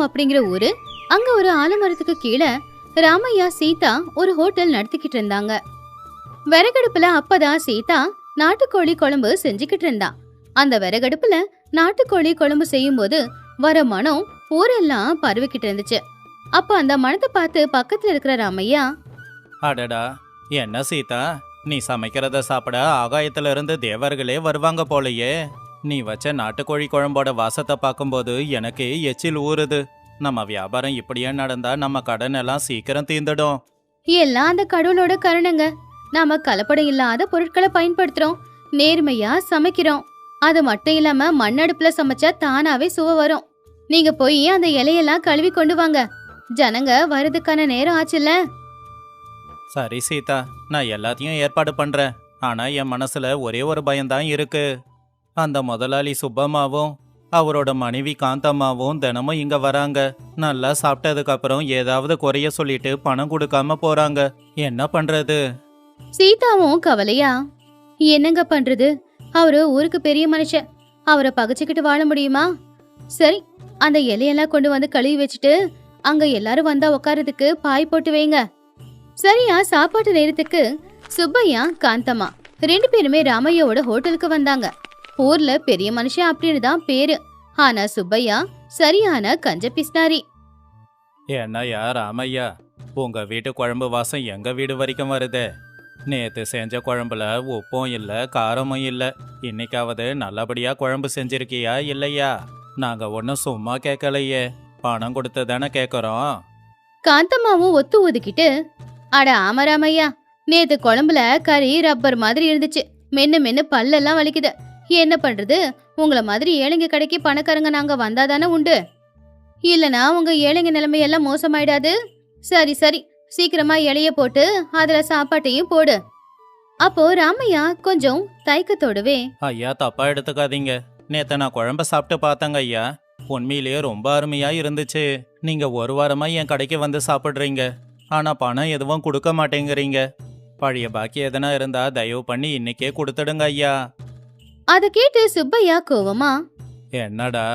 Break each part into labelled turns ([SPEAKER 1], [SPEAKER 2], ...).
[SPEAKER 1] அப்படிங்கிற ஊரு. அங்க ஒரு ஆலமரத்துக்கு கீழே ராமையா சீதா ஒரு ஹோட்டல் நடத்திக்கிட்டு இருந்தாங்க. விறகடுப்புல அப்பதான் சீதா நாட்டுக்கோழி குழம்பு செஞ்சுக்கிட்டு இருந்தா. அந்த விறகடுப்புல நாட்டுக்கோழி குழம்பு செய்யும் போது வர மனம் ஊரெல்லாம் பரவிக்கிட்டு இருந்துச்சு. அப்ப அந்த மனத்தை பார்த்து பக்கத்துல இருக்கிற ராமையா,
[SPEAKER 2] அடடா, என்ன சீதா, நீ சமைக்கிறத சாப்பிட ஆகாயத்துல இருந்து தேவர்களே வருவாங்க போலயே. நீ வச்ச நாட்டுக்கோழி குழம்போட வாசத்தை பார்க்கும்போது எனக்கு எச்சில் ஊறுது. நம்ம வியாபாரம் இப்படியே நடந்தா நம்ம கடன் எல்லாம் சீக்கிரம் தீர்ந்துடும்.
[SPEAKER 1] எல்லாம் அந்த கடவுளோட கருணைங்க. நாம கலப்படம் இல்லாத பொருட்களை பயன்படுத்துறோம், நேர்மையா சமைக்கிறோம். அது மட்டும் இல்லாம மண்ணடுப்புல சமைச்சா தானாவே சுவை வரும். நீங்க போய் அந்த இலையெல்லாம் கழுவி கொண்டு வாங்க, ஜனங்க வரதுக்கான நேரம் ஆச்சுல்ல.
[SPEAKER 2] சரி சீதா, நான் எல்லாத்தையும் ஏற்பாடு பண்றேன். ஆனா என் மனசுல ஒரே ஒரு பயம்தான் இருக்கு. அந்த முதலாளி சுப்பம்மாவும் அவரோட மனைவி காந்தம்மாவும் தினமும் இங்க வராங்க. நல்லா சாப்பிட்டதுக்கு அப்புறம் ஏதாவது குறைய சொல்லிட்டு பணம் கொடுக்காம போறாங்க. என்ன பண்றது?
[SPEAKER 1] சீதாவும் கவலையா, என்னங்க பண்றது, அவரு ஊருக்கு பெரிய மனுஷன், அவரை பகைச்சுக்கிட்டு வாழ முடியுமா? சரி, அந்த இலையெல்லாம் கொண்டு வந்து கழுவி வச்சுட்டு அங்க எல்லாரும் வந்தா உட்காரதுக்கு பாய் போட்டு வைங்க. சரியா சாப்பாட்டு நேரத்துக்கு சுப்பையா காந்தம்மா 2 பேருமே ராமையாவோட ஹோட்டலுக்கு வந்தாங்க. ஊர்ல பெரிய மனுஷன் அப்படின்னு தான் பேரு. ஆனா சுப்பையா சரியான கஞ்ச பிஸ்னாரி.
[SPEAKER 2] என்னய்யா ராமையா, உங்க வீட்டு குழம்பு வாசம் எங்க வீடு வரைக்கும் வருதே. நேத்து செஞ்ச குழம்புல உப்பும் இல்ல காரமும் இல்ல. இன்னைக்காவது நல்லபடியா குழம்பு செஞ்சிருக்கியா இல்லையா? நாங்க ஒன்னும் சும்மா கேட்கலையே, பணம் கொடுத்து தானே கேட்கறோம்.
[SPEAKER 1] காந்தம்மாவும் ஒத்து ஒதுக்கிட்டு, அட ஆமா ராமையா, நேத்து குழம்புல கறி ரப்பர் மாதிரி இருந்துச்சு, மென்னு மென்னு பல்லெல்லாம் வலிக்குது. என்ன பண்றது, உங்களை மாதிரி ஏழைங்க கடைக்கு பணக்காரங்க நாங்க வந்தாதானே உண்டு, இல்லனா உங்க ஏழைங்க நிலைமையெல்லாம் மோசமாயிடாது. சரி சரி, சீக்கிரமா இலைய போட்டு அதுல சாப்பாட்டையும் போடு. அப்போ ராமையா கொஞ்சம் தயக்கத்தோடவே,
[SPEAKER 2] ஐயா தப்பா எடுத்துக்காதீங்க, நேத்த நான் குழம்ப சாப்பிட்டு பார்த்தேங்க ஐயா. உண்மையிலேயே ரொம்ப அருமையா இருந்துச்சு. நீங்க ஒரு வாரமா என் கடைக்கு வந்து சாப்பிடுறீங்க, ஆனா பணம் எதுவும் கொடுக்க மாட்டேங்கிறீங்க. பழைய பாக்கி எதனா இருந்தா தயவு பண்ணி இன்னைக்கே கொடுத்துடுங்க ஐயா.
[SPEAKER 1] அத கேட்டு சுப்பையா கோவமா,
[SPEAKER 2] என்னடா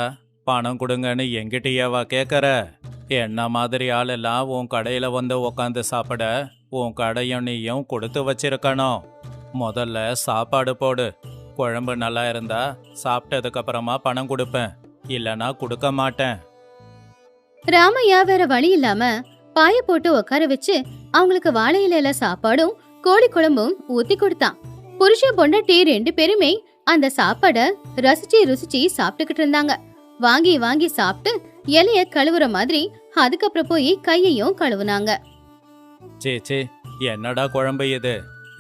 [SPEAKER 2] பணம் கொடுங்கன்னு எங்கிட்டயாவா கேட்கற? என்ன மாதிரி ஆளெல்லாம் உன் கடையில வந்து உக்காந்து சாப்பிட உன் கடையும் நீயும் கொடுத்து வச்சிருக்கணும். முதல்ல சாப்பாடு போடு. குழம்பு நல்லா இருந்தா சாப்பிட்டதுக்கு அப்புறமா பணம் கொடுப்பேன், இல்லனா கொடுக்க மாட்டேன்.
[SPEAKER 1] ராமையா வேற வழி இல்லாம பாய போட்டு உட்கார வச்சு அவங்களுக்கு வாழை இலையில சாப்பாடும் கோழி குழம்பும் ஊத்தி கொடுத்தான். புருஷன் பொண்டாட்டி 2 பேருமே அந்த சாப்பாட ரசிச்சு ருசிச்சு சாப்பிட்டுக்கிட்டு இருந்தாங்க. வாங்கி வாங்கி சாப்பிட்டு இலைய கழுவுற மாதிரி அதுக்கப்புறம் போய் கையையும் கழுவுனாங்க.
[SPEAKER 2] சே, என்னடா குழம்பு இது?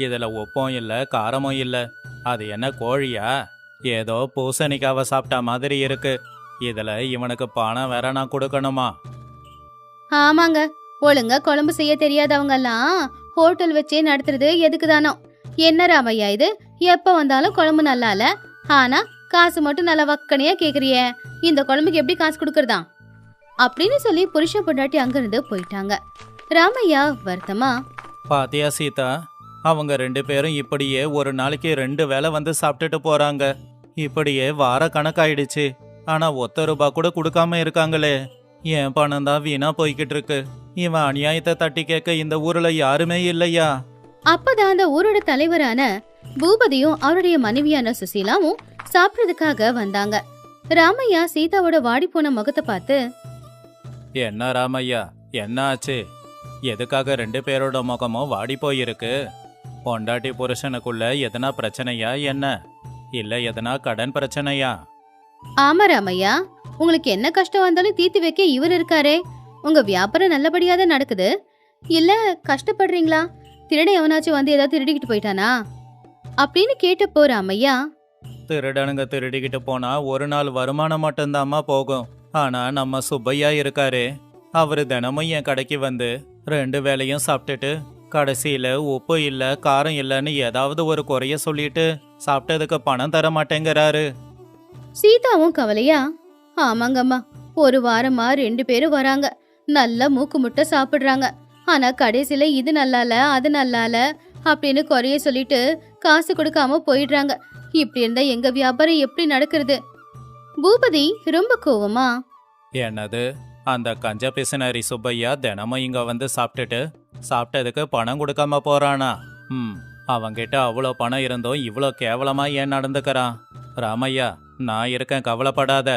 [SPEAKER 2] இதுல உப்பும் இல்ல காரமும் இல்ல. அது என்ன கோழியா? ஏதோ பூசணிக்காவை சாப்பிட்ட மாதிரி இருக்கு. இதுல இவனுக்கு பணம் வேற நான் கொடுக்கணுமா?
[SPEAKER 1] ஆமாங்க, ஒழுங்கா குழம்பு செய்ய தெரியாதவங்க எல்லாம் ஹோட்டல் வச்சே நடத்துறது எதுக்குதானோ. என்ன ராமையா இது, எப்ப வந்தாலும் குழம்பு நல்லா இல்ல, ஆனா காசு மட்டும் நல்லா வக்கனையா கேக்குறிய, இந்த குழம்புக்கு எப்படி காசு கொடுக்கறதா அப்படின்னு சொல்லி புருஷன் பொண்டாட்டி அங்கிருந்து போயிட்டாங்க. ராமையா வருத்தமா,
[SPEAKER 2] பாத்தியா சீதா, அவங்க 2 பேரும் இப்படியே ஒரு நாளைக்கு 2 வேளை வந்து சாப்பிட்டுட்டு போறாங்க. இப்படியே வார கணக்காயிடுச்சு. ஆனா ₹1 கூட கொடுக்காம இருக்காங்களே. என் பணம் தான் வீணா போய்கிட்டு இருக்கு. இவன் அநியாயத்தை தட்டி கேட்க இந்த ஊர்ல யாருமே இல்லையா?
[SPEAKER 1] அப்பதான் அந்த ஊரோட தலைவரான பூபதியும் அவருடைய மனைவியான சுசீலாவும் சாப்பிடுறதுக்காக வந்தாங்க. ராமையா சீதாவோட வாடி போன முகத்தை பார்த்து,
[SPEAKER 2] என்ன ராமையா, என்ன ஆச்சு? எதுக்காக 2 பேரோட முகமும் வாடி போயிருக்கு? பொண்டாட்டி புருஷனுக்குள்ள எதனா பிரச்சனையா என்ன? இல்ல எதனா கடன் பிரச்சனையா?
[SPEAKER 1] ஆமா ராமையா, உங்களுக்கு என்ன கஷ்டம் வந்தாலும் தீர்த்து வைக்க இவர் இருக்காரே. உங்க வியாபாரம் நல்லபடியா தான் நடக்குது, இல்ல கஷ்டப்படுறீங்களா? திருட எவனாச்சும் வந்து ஏதாவது திருடிக்கிட்டு போயிட்டானா அப்படின்னு கேட்டப்போ ராமையா,
[SPEAKER 2] திருடனுங்க திருடிக்கிட்டு போனா ஒரு நாள் வருமானம் மட்டும்தாம்மா போகும். ஆனா நம்ம சுப்பையா இருக்காரு, அவரு தினமும் என் கடைக்கு வந்து 2 வேளையும் சாப்பிட்டுட்டு கடைசியில உப்பு இல்ல காரம் இல்லன்னு ஏதாவது ஒரு குறைய சொல்லிட்டு சாப்பிட்டதுக்கு பணம் தர மாட்டேங்கிறாரு.
[SPEAKER 1] சீதாவும் கவலையா, ஆமாங்கம்மா, ஒரு வாரமா 2 பேரும் வராங்க, நல்லா மூக்கு முட்டை சாப்பிடுறாங்க, ஆனா கடைசியில இது நல்லால அது நல்லால அப்படின்னு குறைய சொல்லிட்டு காசு கொடுக்காம போயிடுறாங்க. இப்படி இருந்தா எங்க வியாபாரம் எப்படி நடக்கிறது? பூபதி ரொம்ப கோவமா,
[SPEAKER 2] என்னது, அந்த கஞ்ச பிசினரி சுப்பையா தினமும் இங்க வந்து சாப்பிட்டதுக்கு பணம் கொடுக்காம போறானா? அவங்கிட்ட அவ்வளோ பணம் இருந்தும் இவ்வளோ கேவலமா ஏன் நடந்துக்கிறான்? ராமையா, நான் இருக்கேன், கவலைப்படாத.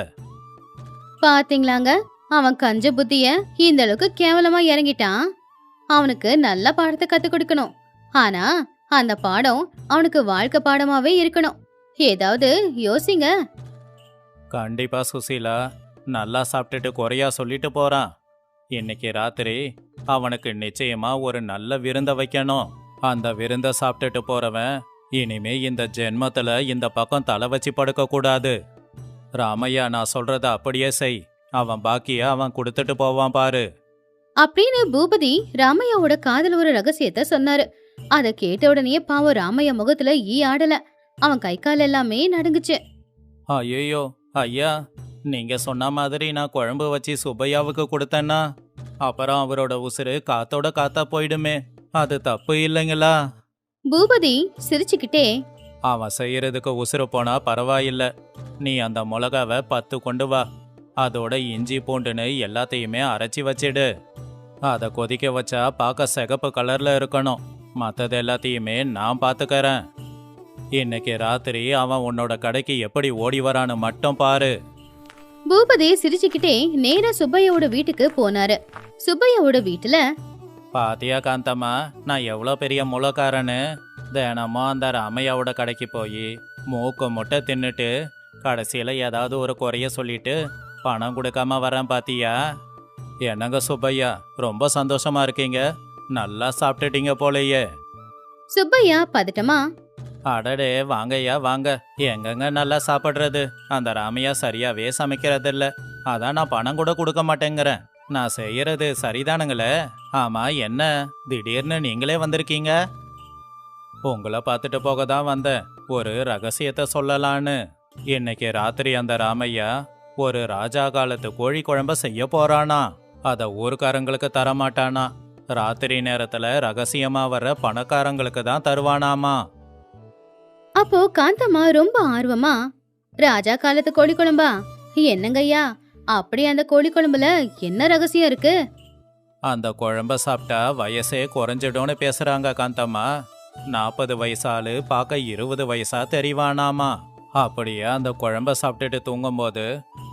[SPEAKER 1] பாத்தீங்களாங்க, அவன் கஞ்ச புத்திய இந்த அளவுக்கு கேவலமா இறங்கிட்டான். அவனுக்கு நல்ல பாடத்தை கத்து கொடுக்கணும். ஆனா அந்த பாடம் அவனுக்கு வாழ்க்கை பாடமாவே இருக்கணும். ஏதாவது யோசிங்க.
[SPEAKER 2] கண்டிப்பா சுசீலா, நல்லா சாப்பிட்டுட்டு குறையா சொல்லிட்டு போறான். இன்னைக்கு ராத்திரி அவனுக்கு நிச்சயமா ஒரு நல்ல விருந்த வைக்கணும். அந்த விருந்த சாப்பிட்டுட்டு போறவன் இனிமே இந்த ஜென்மத்துல இந்த பக்கம் தலை வச்சு படுக்க கூடாது. ராமையா, நான் சொல்றத அப்படியே செய். அவன் பாக்கிய அவன் கொடுத்துட்டு போவான் பாரு.
[SPEAKER 1] அப்படின்னு பூபதி ராமையாவோட காதல் ஒரு ரகசியத்தை சொன்னாரு. அத கேட்ட உடனே பாவம் ராமையா முகத்துல ஈ ஆடல. அவன் கை கால் எல்லாமே நடுங்குச்சு.
[SPEAKER 2] ஐயோ ஐயா, நீங்க சொன்ன மாதிரி நான் குழம்பு வச்சு சுப்பையாவுக்கு கொடுத்தேன்னா அப்புறம் அவரோட உசுறு காத்தோட காத்தா போயிடுமே. அது தப்பு இல்லைங்களா?
[SPEAKER 1] பூபதி சிரிச்சுக்கிட்டே,
[SPEAKER 2] அவன் செய்யறதுக்கு உசுறு போனா பரவாயில்ல. நீ அந்த மிளகாவை 10 கொண்டு வா. அதோட இஞ்சி பூண்டுன்னு எல்லாத்தையுமே அரைச்சி வச்சிடு. அதை கொதிக்க வச்சா பார்க்க சிகப்பு கலர்ல இருக்கணும். மற்றது எல்லாத்தையுமே நான் பார்த்துக்கறேன். இன்னைக்கு ராத்திரி அவன் உன்னோட கடைக்கு எப்படி ஓடி வரான்னு மட்டும் பாரு.
[SPEAKER 1] பூபதி சிரிச்சுக்கிட்டே நேரா சுப்பையாவோட வீட்டுக்கு போனாரு. சுப்பையாவோட வீட்டுல,
[SPEAKER 2] பாத்தியா காந்தம்மா, நான் எவ்வளோ பெரிய முளக்காரன்னு. தினமும் அந்த ராமையாவோட கடைக்கு போய் மூக்கு முட்டை தின்னுட்டு கடைசியில் ஏதாவது ஒரு குறைய சொல்லிட்டு பணம் கொடுக்காம வரேன் பாத்தியா? என்னங்க சுப்பையா, ரொம்ப சந்தோஷமா இருக்கீங்க. நல்லா சாப்பிட்டுட்டீங்க போலயே.
[SPEAKER 1] சுப்பையா பதட்டமா,
[SPEAKER 2] அடடே, வாங்கய்யா வாங்க. எங்கங்க நல்லா சாப்பிட்றது? அந்த ராமையா சரியாவே சமைக்கிறதில்ல. அதான் நான் பணம் கூட கொடுக்க மாட்டேங்கிறேன். நான் செய்யறது சரிதானுங்களே? ஆமா, என்ன திடீர்னு நீங்களே வந்திருக்கீங்க? உங்களை பார்த்துட்டு போக தான் வந்தேன். ஒரு ரகசியத்தை சொல்லலான்னு. இன்னைக்கு ராத்திரி அந்த ராமையா ஒரு ராஜா காலத்து கோழி குழம்ப செய்ய போறானா. அத ஊர்க்காரங்களுக்கு தரமாட்டானா. ராத்திரி நேரத்துல ரகசியமா வர்ற பணக்காரங்களுக்கு தான் தருவானாமா.
[SPEAKER 1] அப்போ காந்தம்மா ரொம்ப ஆர்வமா, ராஜா காலத்து கோழி குழம்பா? என்னங்கய்யா, அப்படி அந்த கோழி குழம்புல என்ன ரகசியம் இருக்கு?
[SPEAKER 2] அந்த குழம்ப சாப்பிட்டா வயசே குறைஞ்சிடும்னு பேசுறாங்க காந்தம்மா. 40 வயசாலு பார்க்க 20 வயசா தெரிவானாமா. அப்படியே அந்த குழம்ப சாப்பிட்டுட்டு தூங்கும்போது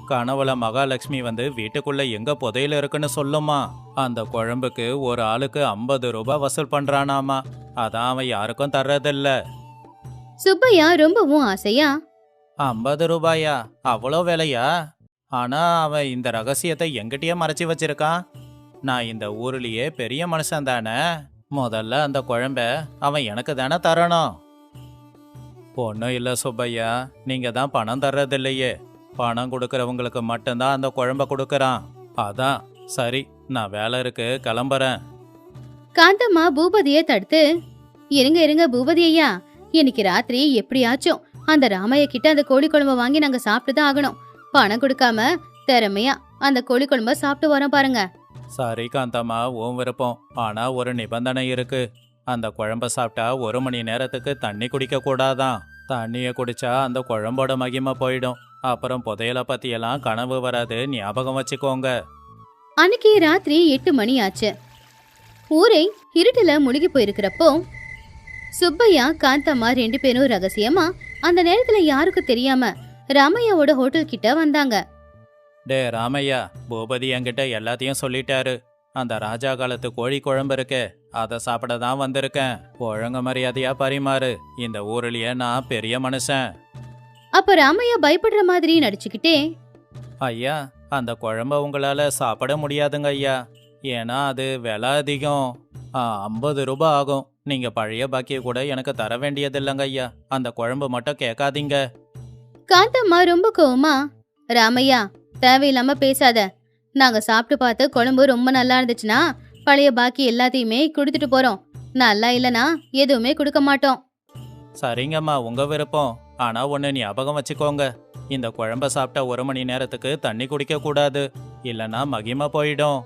[SPEAKER 2] கனவுல மகாலட்சுமி வந்து வீட்டுக்குள்ள எங்க புதையில இருக்குன்னு சொல்லுமா. அந்த குழம்புக்கு ஒரு ஆளுக்கு 50 ரூபாய் வசூல் பண்றானாமா. அதான் அவன் யாருக்கும் தர்றதில்ல.
[SPEAKER 1] சுப்பையா ரொம்பவும் ஆசையா,
[SPEAKER 2] 50 ரூபாயா? அவ்வளோ விலையா? ஆனா அவன் இந்த ரகசியத்தை எங்கிட்டயே மறைச்சி வச்சிருக்கான். நான் இந்த ஊர்லயே பெரிய மனுஷன் தானே. முதல்ல அந்த குழம்ப அவன் எனக்கு தானே தரணும். ஒன்றும் இல்லை சுப்பையா, நீங்க தான் பணம் தர்றதில்லையே. பணம் கொடுக்கறவங்களுக்கு மட்டும்தான் அந்த குழம்ப கொடுக்கறான். அதான் சரி, நான் வேலை இருக்கு, கிளம்புறேன்.
[SPEAKER 1] காந்தம்மா பூபதியை தடுத்து, இருங்க இருங்க பூபதி ஐயா, இன்னைக்கு ராத்திரி எப்படியாச்சும் அந்த ராமைய கிட்ட அந்த கோழி குழம்ப வாங்கி நாங்க சாப்பிட்டுதான் ஆகணும். பணம் கொடுக்காம திறமையா அந்த கோழி குழம்ப சாப்பிட்டு வரோம் பாருங்க.
[SPEAKER 2] சரி காந்தம்மா, உன் விருப்பம். ஆனா ஒரு நிபந்தனை இருக்கு. அந்த குழம்ப சாப்பிட்டா 1 மணி நேரத்துக்கு தண்ணி குடிக்க கூடாதான். தண்ணிய குடிச்சா அந்த குழம்போட மகிமை போயிடும். அப்புறம் புதையலை பத்தியெல்லாம் கனவு வராது, ஞாபகம் வச்சுக்கோங்க.
[SPEAKER 1] அன்னைக்கு ராத்திரி 8 மணி ஆச்சு. ஊரை இருட்டுல முழுகி போயிருக்கிறப்போ சுப்பையா காந்தம்மா 2 பேரும் ரகசியமா அந்த நேரத்துல யாருக்கும் தெரியாம ராமையாவோட ஹோட்டல் கிட்ட வந்தாங்க.
[SPEAKER 2] டே ராமையா, பூபதி என்கிட்ட எல்லாத்தையும் சொல்லிட்டாரு. அந்த ராஜா காலத்து கோழி குழம்பு இருக்கே, அதை சாப்பிட தான் வந்திருக்கேன். ஒழுங்கு மரியாதையா பரிமாறு. இந்த ஊர்லயே நான் பெரிய மனுஷன்.
[SPEAKER 1] அப்ப ராமையா பயப்படுற மாதிரி நடிச்சுக்கிட்டே,
[SPEAKER 2] ஐயா, அந்த குழம்ப உங்களால சாப்பிட முடியாதுங்க ஐயா. ஏன்னா அது விலை அதிகம். 50 ரூபாய் ஆகும். நீங்க பழைய பாக்கிய கூட எனக்கு தர வேண்டியதில்லைங்க ஐயா. அந்த குழம்பு மட்டும் கேட்காதீங்க.
[SPEAKER 1] காந்தம்மா ரொம்ப கோவமா, ராமையா தேவையில்லாம பேசாத. நாங்க சாப்பிட்டு பார்த்து குழம்பு ரொம்ப நல்லா இருந்துச்சுன்னா பழைய பாக்கி எல்லாத்தையுமே கொடுத்துட்டு போறோம். நல்லா இல்லனா எதுவுமே கொடுக்க மாட்டோம்.
[SPEAKER 2] சரிங்கம்மா, உங்க விருப்பம். ஆனா ஒண்ணு ஞாபகம் வச்சுக்கோங்க, இந்த குழம்ப சாப்பிட்டா 1 மணி நேரத்துக்கு தண்ணி குடிக்க கூடாது. இல்லனா மகிமை போயிடும்.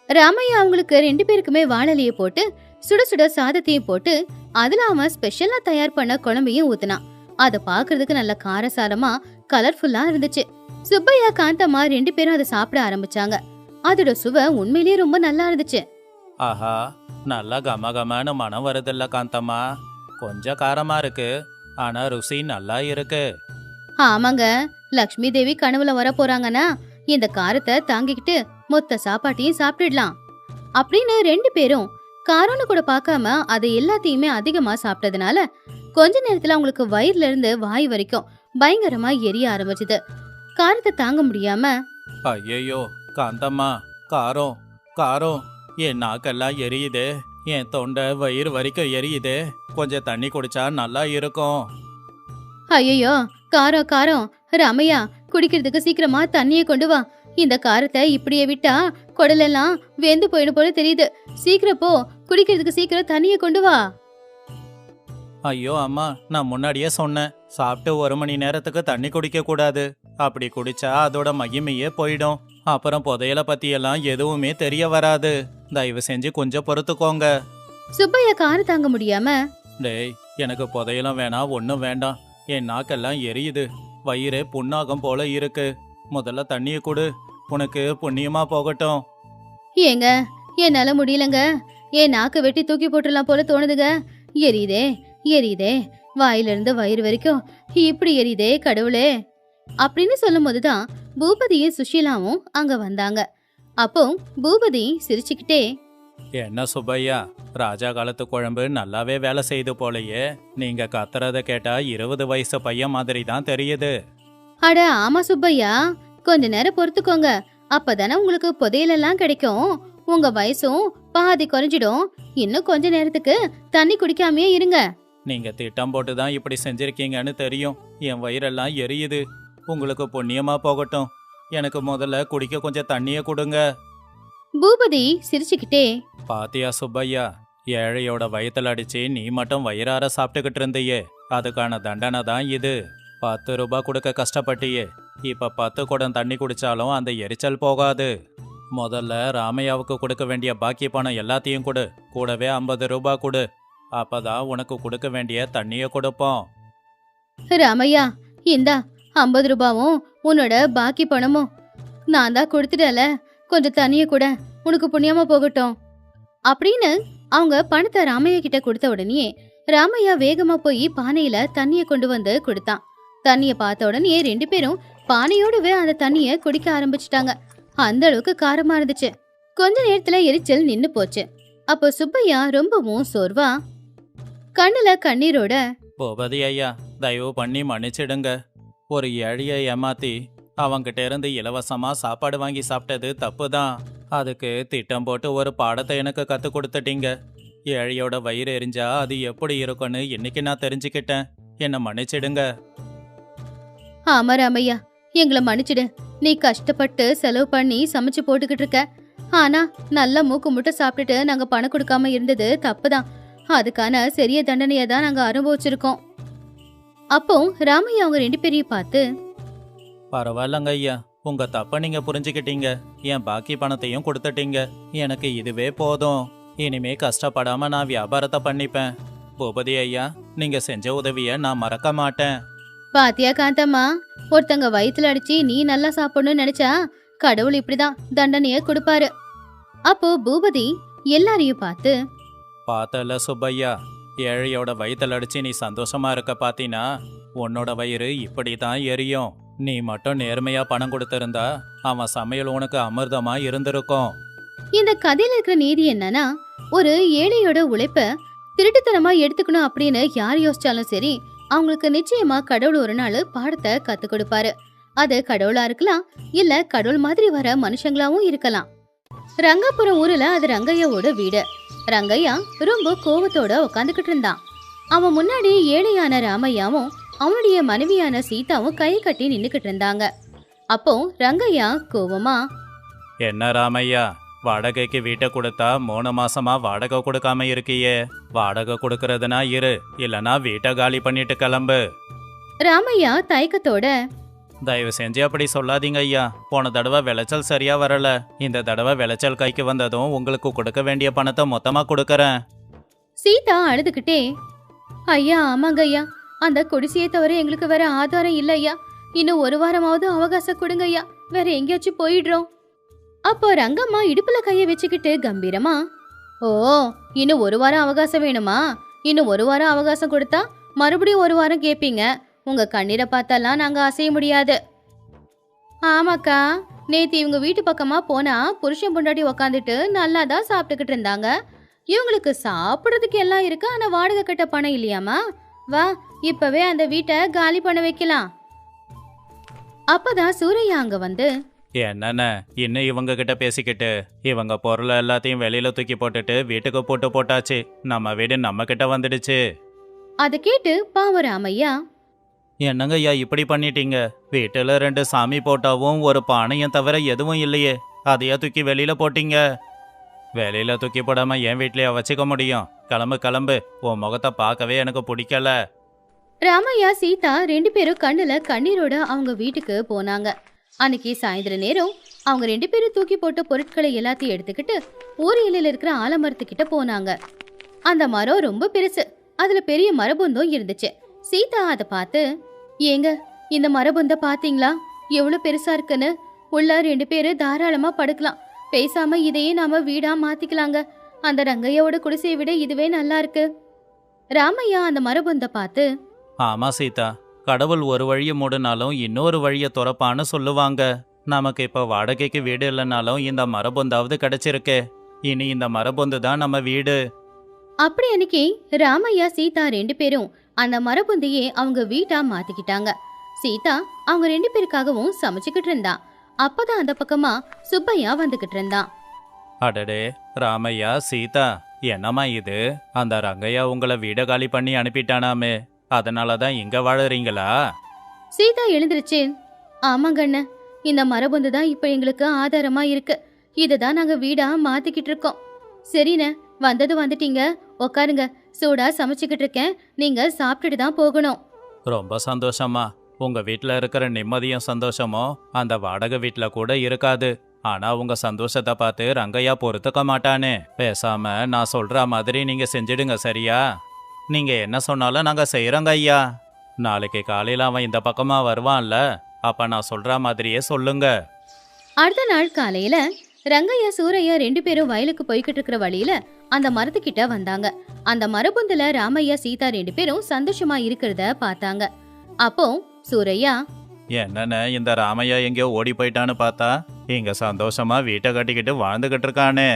[SPEAKER 1] ராமையா அவங்களுக்கு 2 பேருக்குமே வாழலைய போட்டு சுட சுட சாதத்தையும் போட்டு அதுல அவன் ஸ்பெஷலா தயார் பண்ண குழம்பையும் ஊத்துனான். அதை பாக்குறதுக்கு நல்ல காரசாரமா கலர்ஃபுல்லா இருந்துச்சு. சுப்பையா காந்தம்மா 2 பேரும் அதை சாப்பிட ஆரம்பிச்சாங்க. அதோட சுவை உண்மையிலேயே ரொம்ப நல்லா இருந்துச்சு.
[SPEAKER 2] ஆஹா, நல்லா கமகமன்னு மனம் வருதில்ல காந்தம்மா. கொஞ்சம் காரமா இருக்கு, ஆனா ருசி நல்லா இருக்கு.
[SPEAKER 1] ஆமாங்க, லக்ஷ்மி தேவி கனவுல வர போறாங்கன்னா இந்த காரத்தை தாங்கிக்கிட்டு மொத்த சாப்பாட்டையும் சாப்பிட்டுடலாம் அப்படின்னு 2 பேரும் காரம்னு கூட பார்க்காம அதை எல்லாத்தையுமே அதிகமா சாப்பிட்டதுனால கொஞ்ச நேரத்துல அவங்களுக்கு வயிறுல இருந்து வாய் வரைக்கும் பயங்கரமா எரிய ஆரம்பிச்சுது. காரத்தை தாங்க முடியாம,
[SPEAKER 2] ஐயையோ காந்தம்மா, காரம் காரம், என் நாக்கெல்லாம் எரியுதே, என் தொண்டை வயிறு வரைக்கும் எரியுதே, கொஞ்சம் தண்ணி குடிச்சா நல்லா இருக்கும்.
[SPEAKER 1] ஐயோ காரம் காரம், ராமையா குடிக்கிறதுக்கு சீக்கிரமா தண்ணியை கொண்டு வா. இந்த காரத்தை இப்படியே விட்டா குடலெல்லாம் வெந்து போயிடும் போல தெரியுது. சீக்கிரம் போ, குடிக்கிறதுக்கு சீக்கிரம் தண்ணியை கொண்டு வா.
[SPEAKER 2] ஐயோ அம்மா, நான் முன்னாடியே சொன்னேன், சாப்பிட்டு 1 மணி நேரத்துக்கு தண்ணி குடிக்க கூடாது. அப்படி குடிச்சா அதோட மகிமையே போயிடும். அப்புறம் புதையலை பத்தியெல்லாம் எதுவுமே தெரிய வராது. தயவு செஞ்சு கொஞ்சம் பொறுத்துக்கோங்க.
[SPEAKER 1] சுப்பையா காரம் தாங்க முடியாம,
[SPEAKER 2] டேய், எனக்கு புதையலும் வேணாம், ஒன்றும் வேண்டாம். என் நாக்கெல்லாம் எரியுது, வயிறே புண்ணாகம் போல இருக்கு. முதல்ல தண்ணியை கொடு, உனக்கு புண்ணியமா போகட்டும்.
[SPEAKER 1] ஏங்க என்னால முடியலங்க, என் நாக்கு வெட்டி தூக்கி போட்டுடலாம் போல தோணுதுங்க. எரியுதே எரியுதே, வாயிலிருந்து வயிறு வரைக்கும் இப்படி எரியுதே கடவுளே அப்படின்னு சொல்லும் போதுதான் பூபதியும் சுஷீலாவும் அங்க வந்தாங்க. அப்போ பூபதி சிரிச்சுக்கிட்டே,
[SPEAKER 2] என்ன சுப்பையா, ராஜா காலத்து குழம்பு நல்லாவே வேலை செய்து போலயே. நீங்க கத்துறத கேட்டா 20 வயசு பையன் மாதிரி தான் தெரியுது.
[SPEAKER 1] அட ஆமா சுப்பையா, கொஞ்ச நேரம் பொறுத்துக்கோங்க, அப்பதானே உங்களுக்கு புதையலெல்லாம் கிடைக்கும். உங்க வயசும் பாதி குறைஞ்சிடும். இன்னும் கொஞ்ச நேரத்துக்கு தண்ணி குடிக்காமயே இருங்க.
[SPEAKER 2] நீங்க திட்டம் போட்டு தான் இப்படி செஞ்சிருக்கீங்கன்னு தெரியும். என் வயிறெல்லாம் எரியுது. உங்களுக்கு புண்ணியமா போகட்டும். எனக்கு முதல்ல குடிக்க கொஞ்சம் தண்ணியை கொடுங்க.
[SPEAKER 1] பூபதி சிரிச்சுக்கிட்டே,
[SPEAKER 2] பாத்தியா சுப்பையா, ஏழையோட வயித்துல அடிச்சு நீ மட்டும் வயிறார சாப்பிட்டுக்கிட்டு இருந்தியே, அதுக்கான தண்டனை தான் இது. 10 ரூபாய் கொடுக்க கஷ்டப்பட்டியே, இப்ப 10 குடம் தண்ணி குடிச்சாலும் அந்த எரிச்சல் போகாது. முதல்ல ராமையாவுக்கு கொடுக்க வேண்டிய பாக்கி பணம் எல்லாத்தையும் கொடு, கூடவே 50 ரூபாய் கொடு. அப்பதான் உனக்கு கொடுக்க வேண்டிய தண்ணியை கொடுப்போம்.
[SPEAKER 1] ராமையா இந்தா 50 ரூபாவும் உன்னோட பாக்கி பணமும் நான் தான் கொடுத்துட்டல, கொஞ்சம் தண்ணிய கூட, உனக்கு புண்ணியமா போகட்டும் அப்படின்னு அவங்க பணத்தை ராமையா கிட்ட கொடுத்த உடனே ராமையா வேகமா போய் பானையில தண்ணிய கொண்டு வந்து கொடுத்தான். தண்ணிய பார்த்த உடனே 2 பேரும் பானையோடவே அந்த தண்ணிய குடிக்க ஆரம்பிச்சிட்டாங்க. அந்த அளவுக்கு காரமா இருந்துச்சு. கொஞ்ச நேரத்துல எரிச்சல் நின்னு போச்சு. அப்போ சுப்பையா ரொம்பவும் சோர்வா கண்ணுல கண்ணீரோட,
[SPEAKER 2] பூபதி ஐயா, தயவு பண்ணி மன்னிச்சிடுங்க. ஒரு ஏழையை ஏமாத்தி அவங்கிட்ட இருந்து இலவசமா சாப்பாடு வாங்கி சாப்பிட்டது தப்பு தான். அதுக்கு திட்டம் போட்டு ஒரு பாடத்தை எனக்கு கத்து கொடுத்துட்டீங்க. ஏழையோட வயிறு எரிஞ்சா அது எப்படி இருக்கும்னு இன்னைக்கு நான் தெரிஞ்சுக்கிட்டேன். என்னை மன்னிச்சிடுங்க.
[SPEAKER 1] ஆமா ராமையா, எங்களை மன்னிச்சிடு. நீ கஷ்டப்பட்டு செலவு பண்ணி சமைச்சு போட்டுக்கிட்டு இருக்க. ஆனா நல்லா மூக்கு முட்டை சாப்பிட்டுட்டு நாங்க பணம் கொடுக்காம இருந்தது தப்புதான். அதுக்கான சரிய தண்டனையை தான் நாங்க அனுபவிச்சிருக்கோம். அப்போ ராமையா அவங்க 2 பேரையும் பார்த்து,
[SPEAKER 2] பரவாயில்லங்க ஐயா, உங்க தப்ப நீங்க புரிஞ்சுக்கிட்டீங்க. என் பாக்கி பணத்தையும் கொடுத்துட்டீங்க. எனக்கு இதுவே போதும். இனிமே கஷ்டப்படாம நான் வியாபாரத்தை பண்ணிப்பேன். பூபதி ஐயா, நீங்க செஞ்ச உதவிய நான் மறக்க மாட்டேன்.
[SPEAKER 1] பாத்தியா காந்தம்மா, ஒருத்தங்க வயித்துல அடிச்சு நீ நல்லா சாப்பிடணும்னு நினைச்சா கடவுள் இப்படிதான் தண்டனைய கொடுப்பாரு. அப்போ பூபதி எல்லாரையும் பார்த்து,
[SPEAKER 2] பார்த்தல சுப்பையா, ஏழையோட வயித்துல அடிச்சு நீ சந்தோஷமா இருக்க பாத்தீனா, உன்னோட வயிறு இப்படிதான் எரியும். நீ மட்டும் நேர்மையா பணம் கொடுத்திருந்தா அவன் சமையல் உனக்கு அமிர்தமா இருந்திருக்கும்.
[SPEAKER 1] இந்த கதையில இருக்கிற நீதி என்னன்னா, ஒரு ஏழையோட உழைப்ப திருட்டுத்தனமா எடுத்துக்கணும் அப்படின்னு யார் யோசிச்சாலும் சரி, அவங்களுக்கு நிச்சயமா கடவுள் ஒரு நாள் பாடத்தை கத்து கொடுப்பாரு. அது கடவுளா இருக்கலாம், இல்ல கடவுள் மாதிரி வர மனுஷங்களாவும் இருக்கலாம். ரங்காபுரம் ஊர்ல அது ரங்கையாவோட வீடு. ரங்கையா ரொம்ப கோவத்தோட உட்காந்துக்கிட்டு இருந்தான். அவன் முன்னாடி ஏழையான ராமையாவும் அவனுடைய மனைவியான சீதாவும் கை கட்டி நின்னுக்கிட்டு இருந்தாங்க. அப்போ ரங்கையா கோவமா,
[SPEAKER 2] என்ன ராமையா, வாடகைக்கு வீட்டை கொடுத்தா 3 மாசமா வாடகை கொடுக்காம இருக்கியே. வாடகை கொடுக்கறதுனா இரு, இல்லனா வீட்டை காலி பண்ணிட்டு கிளம்பு.
[SPEAKER 1] ராமையா தயக்கத்தோட,
[SPEAKER 2] தயவு செஞ்சு அப்படி சொல்லாதீங்க ஐயா. போன தடவை விளைச்சல் சரியா வரல. இந்த தடவை விளைச்சல் கைக்கு வந்ததும் உங்களுக்கு கொடுக்க வேண்டிய பணத்தை மொத்தமா கொடுக்கறேன்.
[SPEAKER 1] சீதா அழுதுகிட்டே, ஐயா ஆமாங்க ஐயா, அந்த குடிசையை தவிர எங்களுக்கு வேற ஆதாரம் இல்ல ஐயா. இன்னும் 1 வாரமாவது அவகாசம் கொடுங்க ஐயா, வேற எங்கேயாச்சும் போயிடுறோம். அப்போ ரங்கம்மா இடுப்புல கைய வச்சுக்கிட்டு கம்பீரமா, ஓ, இன்னும் ஒரு வாரம் அவகாசம் வேணுமா? இன்னும் ஒரு வாரம் அவகாசம் கொடுத்தா மறுபடியும் ஒரு வாரம் கேப்பீங்க. உங்க கண்ணீரை பார்த்தாலாம் நாங்க அசைய முடியாது. ஆமாக்கா, நேத்து இவங்க வீட்டு பக்கமா போனா புருஷன் பொண்டாட்டி உக்காந்துட்டு நல்லா தான் சாப்பிட்டுக்கிட்டு இருந்தாங்க. இவங்களுக்கு சாப்பிடுறதுக்கு எல்லாம் இருக்கு, ஆனா வாடகை கட்ட பணம் இல்லையாமா? வா, இப்பவே அந்த வீட்டை காலி பண்ண வைக்கலாம். அப்பதான் சூரையா அங்க வந்து,
[SPEAKER 2] என்னண்ணே இன்னும் இவங்க கிட்ட பேசிக்கிட்டு இவங்க பொருளை எல்லாத்தையும் வெளியில தூக்கி போட்டுட்டு வீட்டுக்கு போட்டாச்சு. நம்ம வீடு நம்ம கிட்ட வந்துடுச்சு.
[SPEAKER 1] அதை கேட்டு பாவம் ராமையா,
[SPEAKER 2] என்னங்க ஐயா இப்படி பண்ணிட்டீங்க? வீட்டுல 2 சாமி போட்டாவும் ஒரு பானையும் தவிர எதுவும் இல்லையே, அதையா தூக்கி வெளியில போட்டீங்க? வெளியில தூக்கி போடாம என் வீட்லயே வச்சுக்க முடியும்? கிளம்பு கிளம்பு, உன் முகத்தை பார்க்கவே எனக்கு பிடிக்கல.
[SPEAKER 1] ராமையா சீதா 2 பேரும் கண்ணுல கண்ணீரோட அவங்க வீட்டுக்கு போனாங்க. அன்னைக்கு சாயந்தர நேரம் அவங்க 2 பேரும் தூக்கி போட்ட பொருட்களை எல்லாத்தையும் எடுத்துக்கிட்டு ஊர் எல்லையில இருக்கிற ஆலமரத்துக்கிட்ட போனாங்க. அந்த மரம் ரொம்ப பெருசு, அதுல பெரிய மரபுந்தம் இருந்துச்சு. சீதா அதை பார்த்து, ஏங்க, இந்த மரபுந்த பாத்தீங்களா எவ்வளவு பெருசா இருக்குன்னு? உள்ள 2 பேரு தாராளமா படுக்கலாம். பேசாம இதையே நாம வீடா மாத்திக்கலாங்க. அந்த ரங்கையோட குடிசையை விட இதுவே நல்லா இருக்கு. ராமையா அந்த மரபுந்த பார்த்து,
[SPEAKER 2] ஆமா சீதா, கடவுள் ஒரு வழியை மூடினாலும் இன்னொரு வழியை துறப்பான்னு சொல்லுவாங்க. நமக்கு இப்ப வாடகைக்கு வீடு இல்லைனாலும் இந்த மரபொந்தாவது கிடைச்சிருக்கே. இனி இந்த மரபொந்து தான் நம்ம வீடு.
[SPEAKER 1] அப்படி அன்னைக்கு ராமையா சீதா 2 பேரும் அந்த மரபுந்தையே அவங்க வீட்டா மாத்திக்கிட்டாங்க. சீதா அவங்க 2 பேருக்காகவும் சமைச்சுக்கிட்டு இருந்தா. அப்பதான் அந்த பக்கமா சுப்பையா வந்துகிட்டு இருந்தான்.
[SPEAKER 2] அடடே ராமையா, சீதா, என்னம்மா இது? அந்த ரங்கையா உங்களை வீட காலி பண்ணி அனுப்பிட்டானாமே, அதனாலதான் இங்க வாழறீங்களா?
[SPEAKER 1] சீதா எழுந்திருச்சு, ஆமாங்க அண்ணன், இந்த மரபுந்து தான் இப்ப எங்களுக்கு ஆதாரமா இருக்கு. இததான் நாங்க வீடா மாத்திக்கிட்டு இருக்கோம். சரிண்ணே, வந்தது வந்துட்டீங்க, உக்காருங்க. சூடா சமைச்சுக்கிட்டு இருக்கேன், நீங்க சாப்பிட்டுட்டு தான் போகணும்.
[SPEAKER 2] ரொம்ப சந்தோஷமா. உங்க வீட்ல இருக்கிற நிம்மதியும் சந்தோஷமும் அந்த வாடகை வீட்ல கூட இருக்காது. ஆனா உங்க சந்தோஷத்தை பார்த்து ரங்கையா பொறுத்துக்க மாட்டானே. பேசாம நான் சொல்ற மாதிரி நீங்க செஞ்சிடுங்க, சரியா? நீங்க என்ன சொன்னாலும் நாங்க செய்யறோங்க ஐயா. நாளைக்கு காலையில அவன் இந்த பக்கமா வருவான்ல, அப்ப நான் சொல்ற மாதிரியே சொல்லுங்க.
[SPEAKER 1] அடுத்த நாள் காலையில ரங்கையா சூரையா 2 பேரும் வயலுக்கு போய்கிட்டு இருக்கிற வழியில அந்த மரத்துக்கிட்ட வந்தாங்க. அந்த மரபுந்துல ராமையா சீதா 2 பேரும் சந்தோஷமா இருக்கிறத பார்த்தாங்க. அப்போ சூரையா,
[SPEAKER 2] என்னன்னு இந்த ராமையா எங்கேயோ ஓடி போயிட்டான்னு பார்த்தா இங்க சந்தோஷமா வீட்டை கட்டிக்கிட்டு வாழ்ந்துகிட்டு இருக்கானே.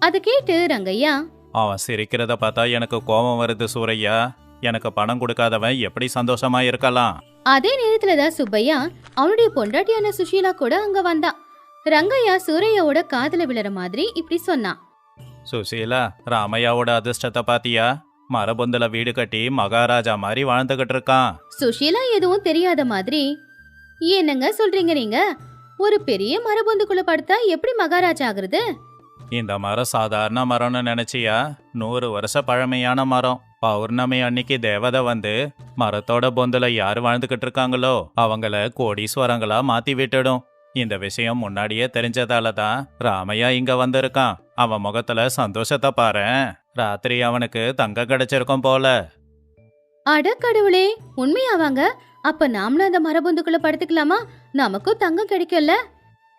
[SPEAKER 1] அதை கேட்டு ரங்கையா,
[SPEAKER 2] அவன் சிரிக்கிறத பார்த்தா எனக்கு கோபம் வருது சூரையா. எனக்கு பணம் கொடுக்காதவன் எப்படி சந்தோஷமா இருக்கலாம்?
[SPEAKER 1] அதே நேரத்துலதான் சுப்பையா அவனுடைய பொண்டாட்டியான சுஷீலா கூட அங்க வந்தான். ரங்கையா சூரையாவோட காதுல விழற மாதிரி இப்படி சொன்னான்,
[SPEAKER 2] சுசீலா, ராமையாவோட அதிர்ஷ்டத்தை பாத்தியா? மரபொந்துல வீடு கட்டி மகாராஜா மாதிரி வாழ்ந்துகிட்டு இருக்கான்.
[SPEAKER 1] சுஷீலா எதுவும் தெரியாத மாதிரி, என்னங்க சொல்றீங்க நீங்க? ஒரு பெரிய மரபொந்துக்குள்ள படுத்தா எப்படி மகாராஜா ஆகுறது?
[SPEAKER 2] இந்த மரம் சாதாரண மரம்னு நினைச்சியா? 100 வருஷ பழமையான மரம். பௌர்ணமி அன்னைக்கு தேவதை வந்து மரத்தோட பொந்துல யாரு வாழ்ந்துகிட்டு இருக்காங்களோ அவங்கள கோடீஸ்வரங்களா மாத்தி விட்டுடும். இந்த விஷயம் முன்னாடியே தெரிஞ்சதால தான் ராமையா இங்க வந்திருக்கான். அவன் முகத்துல சந்தோஷத்தை பாரேன். ராத்திரி அவனுக்கு தங்கம் கிடைச்சிருக்கும் போல.
[SPEAKER 1] அட கடவுளே, உண்மையாவாங்க? அப்ப நாமளும் அந்த மரபொந்துக்குள்ள படுத்துக்கலாமா? நமக்கும் தங்கம் கிடைக்கும்ல.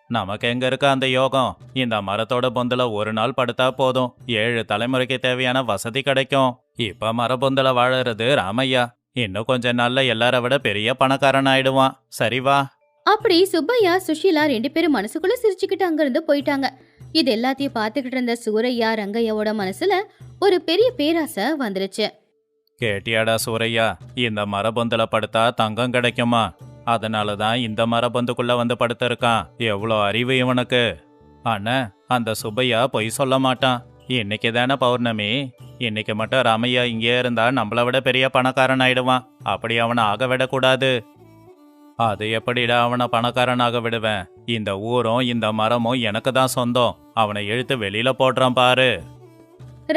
[SPEAKER 2] நமக்கு எங்க இருக்க அந்த யோகம்? இந்த மரத்தோட பொந்துல ஒரு நாள் படுத்தா போதும், 7 தலைமுறைக்கு தேவையான வசதி கிடைக்கும். இப்ப மரபொந்துல வாழறது ராமையா. இன்னும் கொஞ்ச நாள்ல எல்லார விட பெரிய பணக்காரன் ஆயிடுவான். சரி வா.
[SPEAKER 1] அப்படி சுப்பையா சுஷீலா 2 பேரும் மனசுக்குள்ள சிரிச்சுக்கிட்டு அங்கிருந்து போயிட்டாங்க. இது எல்லாத்தையும் பார்த்துக்கிட்டு இருந்த சூரையா ரங்கையாவோட மனசுல ஒரு பெரிய பேராசை வந்துருச்சு.
[SPEAKER 2] கேட்டியாடா சூரையா, இந்த மரபொந்துல படுத்தா தங்கம் கிடைக்குமா? அதனாலதான் இந்த மரபொந்துக்குள்ள வந்து படுத்திருக்கான். எவ்வளோ அறிவு இவனுக்கு! அண்ணா, அந்த சுப்பையா பொய் சொல்ல மாட்டான். இன்னைக்கு தானே பௌர்ணமி. இன்னைக்கு மட்டும் ராமையா இங்கே இருந்தா நம்மளை விட பெரிய பணக்காரன் ஆயிடுவான். அப்படி அவனை ஆக விடக்கூடாது. அது எப்படிடா அவனை பணக்காரனாக விடுவேன்? இந்த ஊரும் இந்த மரமும் எனக்கு தான் சொந்தம். அவனை இழுத்து வெளியில போடுறான் பாரு.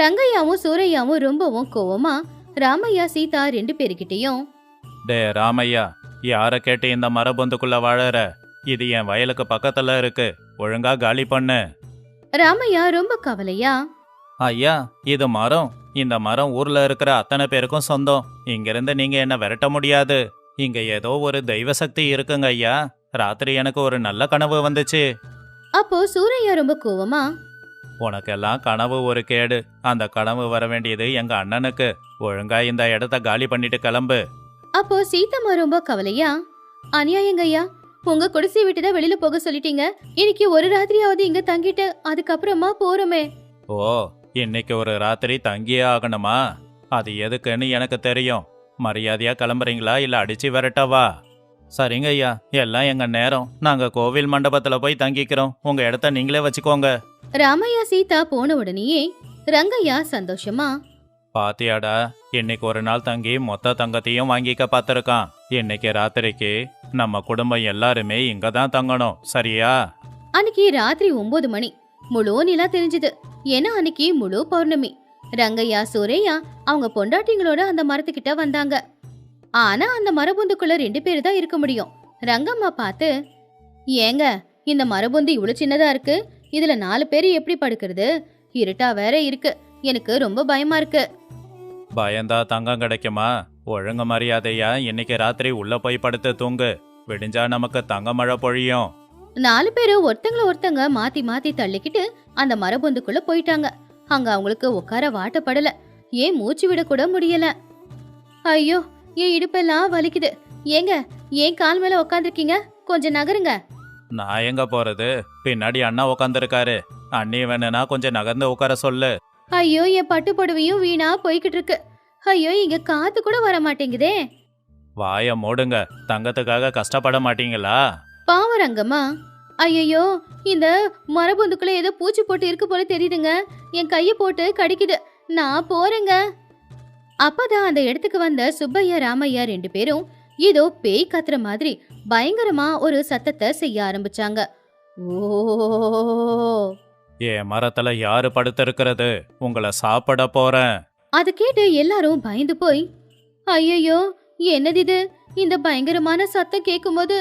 [SPEAKER 1] ரங்கையாவும் சூரையாவும் ரொம்பவும் கோவமா ராமையா சீதா 2 பேருக்கிட்டையும்,
[SPEAKER 2] டே ராமையா, யார கேட்டு இந்த மரபொந்துக்குள்ள வாழற? இது என் வயலுக்கு பக்கத்துல இருக்கு, ஒழுங்கா காலி பண்ணு.
[SPEAKER 1] ராமையா ரொம்ப கவலையா,
[SPEAKER 2] ஐயா, இது மரம். இந்த மரம் ஊர்ல இருக்கிற அத்தனை பேருக்கும் சொந்தம். இங்கிருந்து நீங்க என்ன விரட்ட முடியாது. இங்க ஏதோ ஒரு தெய்வ சக்தி இருக்குங்க ஐயா. ராத்திரி எனக்கு ஒரு நல்ல கனவு வந்துச்சு.
[SPEAKER 1] அப்போ சூரையா ரொம்ப கோவமா,
[SPEAKER 2] உனக்கெல்லாம் கனவு ஒரு கேடு. அந்த கனவு வர வேண்டியது எங்க அண்ணனுக்கு. ஒழுங்கா இந்த இடத்த காலி பண்ணிட்டு கிளம்பு.
[SPEAKER 1] அப்போ சீதம்மா ரொம்ப கவலையா, அநியாயங்கய்யா, உங்க குடிசை விட்டுதான் வெளியில போக சொல்லிட்டீங்க. இன்னைக்கு ஒரு ராத்திரியாவது இங்க தங்கிட்டு அதுக்கப்புறமா போறோமே.
[SPEAKER 2] ஓ, இன்னைக்கு ஒரு ராத்திரி தங்கியே ஆகணுமா? அது எதுக்குன்னு எனக்கு தெரியும். மரியாதையா கிளம்புறீங்களா இல்ல அடிச்சு விரட்டவா? சரிங்க ஐயா, எல்லாம் எங்க நேரம். நாங்க கோவில் மண்டபத்துல போய் தங்கிக்கிறோம். உங்க இடத்த நீங்களே வச்சுக்கோங்க.
[SPEAKER 1] ராமையா சீதா போன உடனேயே ரங்கையா சந்தோஷமா,
[SPEAKER 2] பாத்தியாடா, இன்னைக்கு ஒரு நாள் தங்கி மொத்த தங்கத்தையும் வாங்கிக்க பார்த்திருக்கான். இன்னைக்கு ராத்திரிக்கு நம்ம குடும்பம் எல்லாருமே இங்க தான் தங்கணும், சரியா?
[SPEAKER 1] அன்னைக்கு ராத்திரி 9 மணி முழு நிலா தெரிஞ்சது. ஏன்னா அன்னைக்கு முழு பௌர்ணமி. ரங்கையா சூரையா அவங்க பொண்டாட்டிங்களோட அந்த மரத்துக்கிட்ட வந்தாங்க. ஆனா அந்த மரபொந்துக்குள்ள 2 பேரு தான் இருக்க முடியும். ரங்கம்மா பார்த்து, ஏங்க, இந்த மரபொந்து இவ்வளவு சின்னதா இருக்கு, இதுல 4 பேரு எப்படி படுக்கிறது? இருட்டா வேற இருக்கு, எனக்கு ரொம்ப பயமா இருக்கு.
[SPEAKER 2] பயந்தா தங்கம் கிடைக்குமா? ஒழுங்கு மரியாதையா இன்னைக்கு ராத்திரி உள்ள போய் படுத்து தூங்கு. விடிஞ்சா நமக்கு தங்க மழை பொழியும்.
[SPEAKER 1] 4 பேரும் ஒருத்தங்க மாத்தி மாத்தி தள்ளிக்கிட்டு அந்த மரபொந்துக்குள்ள போயிட்டாங்க. அங்க அவங்களுக்கு உட்கார வாட்டப்படல, ஏன் மூச்சு விட கூட முடியல. ஐயோ, என் இடுப்பெல்லாம் வலிக்குது. ஏங்க, ஏன் கால் மேல உக்காந்துருக்கீங்க? கொஞ்சம் நகருங்க.
[SPEAKER 2] நான் எங்க போறது? பின்னாடி அண்ணா உக்காந்துருக்காரு. அண்ணி வேணுனா கொஞ்சம் நகர்ந்து உட்கார சொல்லு.
[SPEAKER 1] ஐயோ, என் பட்டு புடவையும் வீணா போய்கிட்டு இருக்கு. ஐயோ, இங்க காத்து கூட வர மாட்டேங்குதே.
[SPEAKER 2] வாய மூடுங்க. தங்கத்துக்காக கஷ்டப்பட மாட்டீங்களா?
[SPEAKER 1] பாவரங்கம்மா, ஐயோ, இந்த மரபொந்துக்குள்ள ஏதோ பூச்சி போட்டு இருக்கு போல தெரியுதுங்க. என் கைய போட்டு கடிக்குது. நான் போறேங்க. அப்பதான் அந்த இடத்துக்கு வந்த சுப்பையா ராமையா 2 பேரும் ஏதோ பேய் கத்துற மாதிரி பயங்கரமா ஒரு சத்தத்தை செய்ய ஆரம்பிச்சாங்க. ஓ,
[SPEAKER 2] என் மரத்துல யாரு படுத்திருக்கிறது? உங்களை சாப்பிட போறேன்.
[SPEAKER 1] அது கேட்டு எல்லாரும் பயந்து போய், ஐயோ, என்னது இது? இந்த பயங்கரமான சத்தம் கேட்கும்போது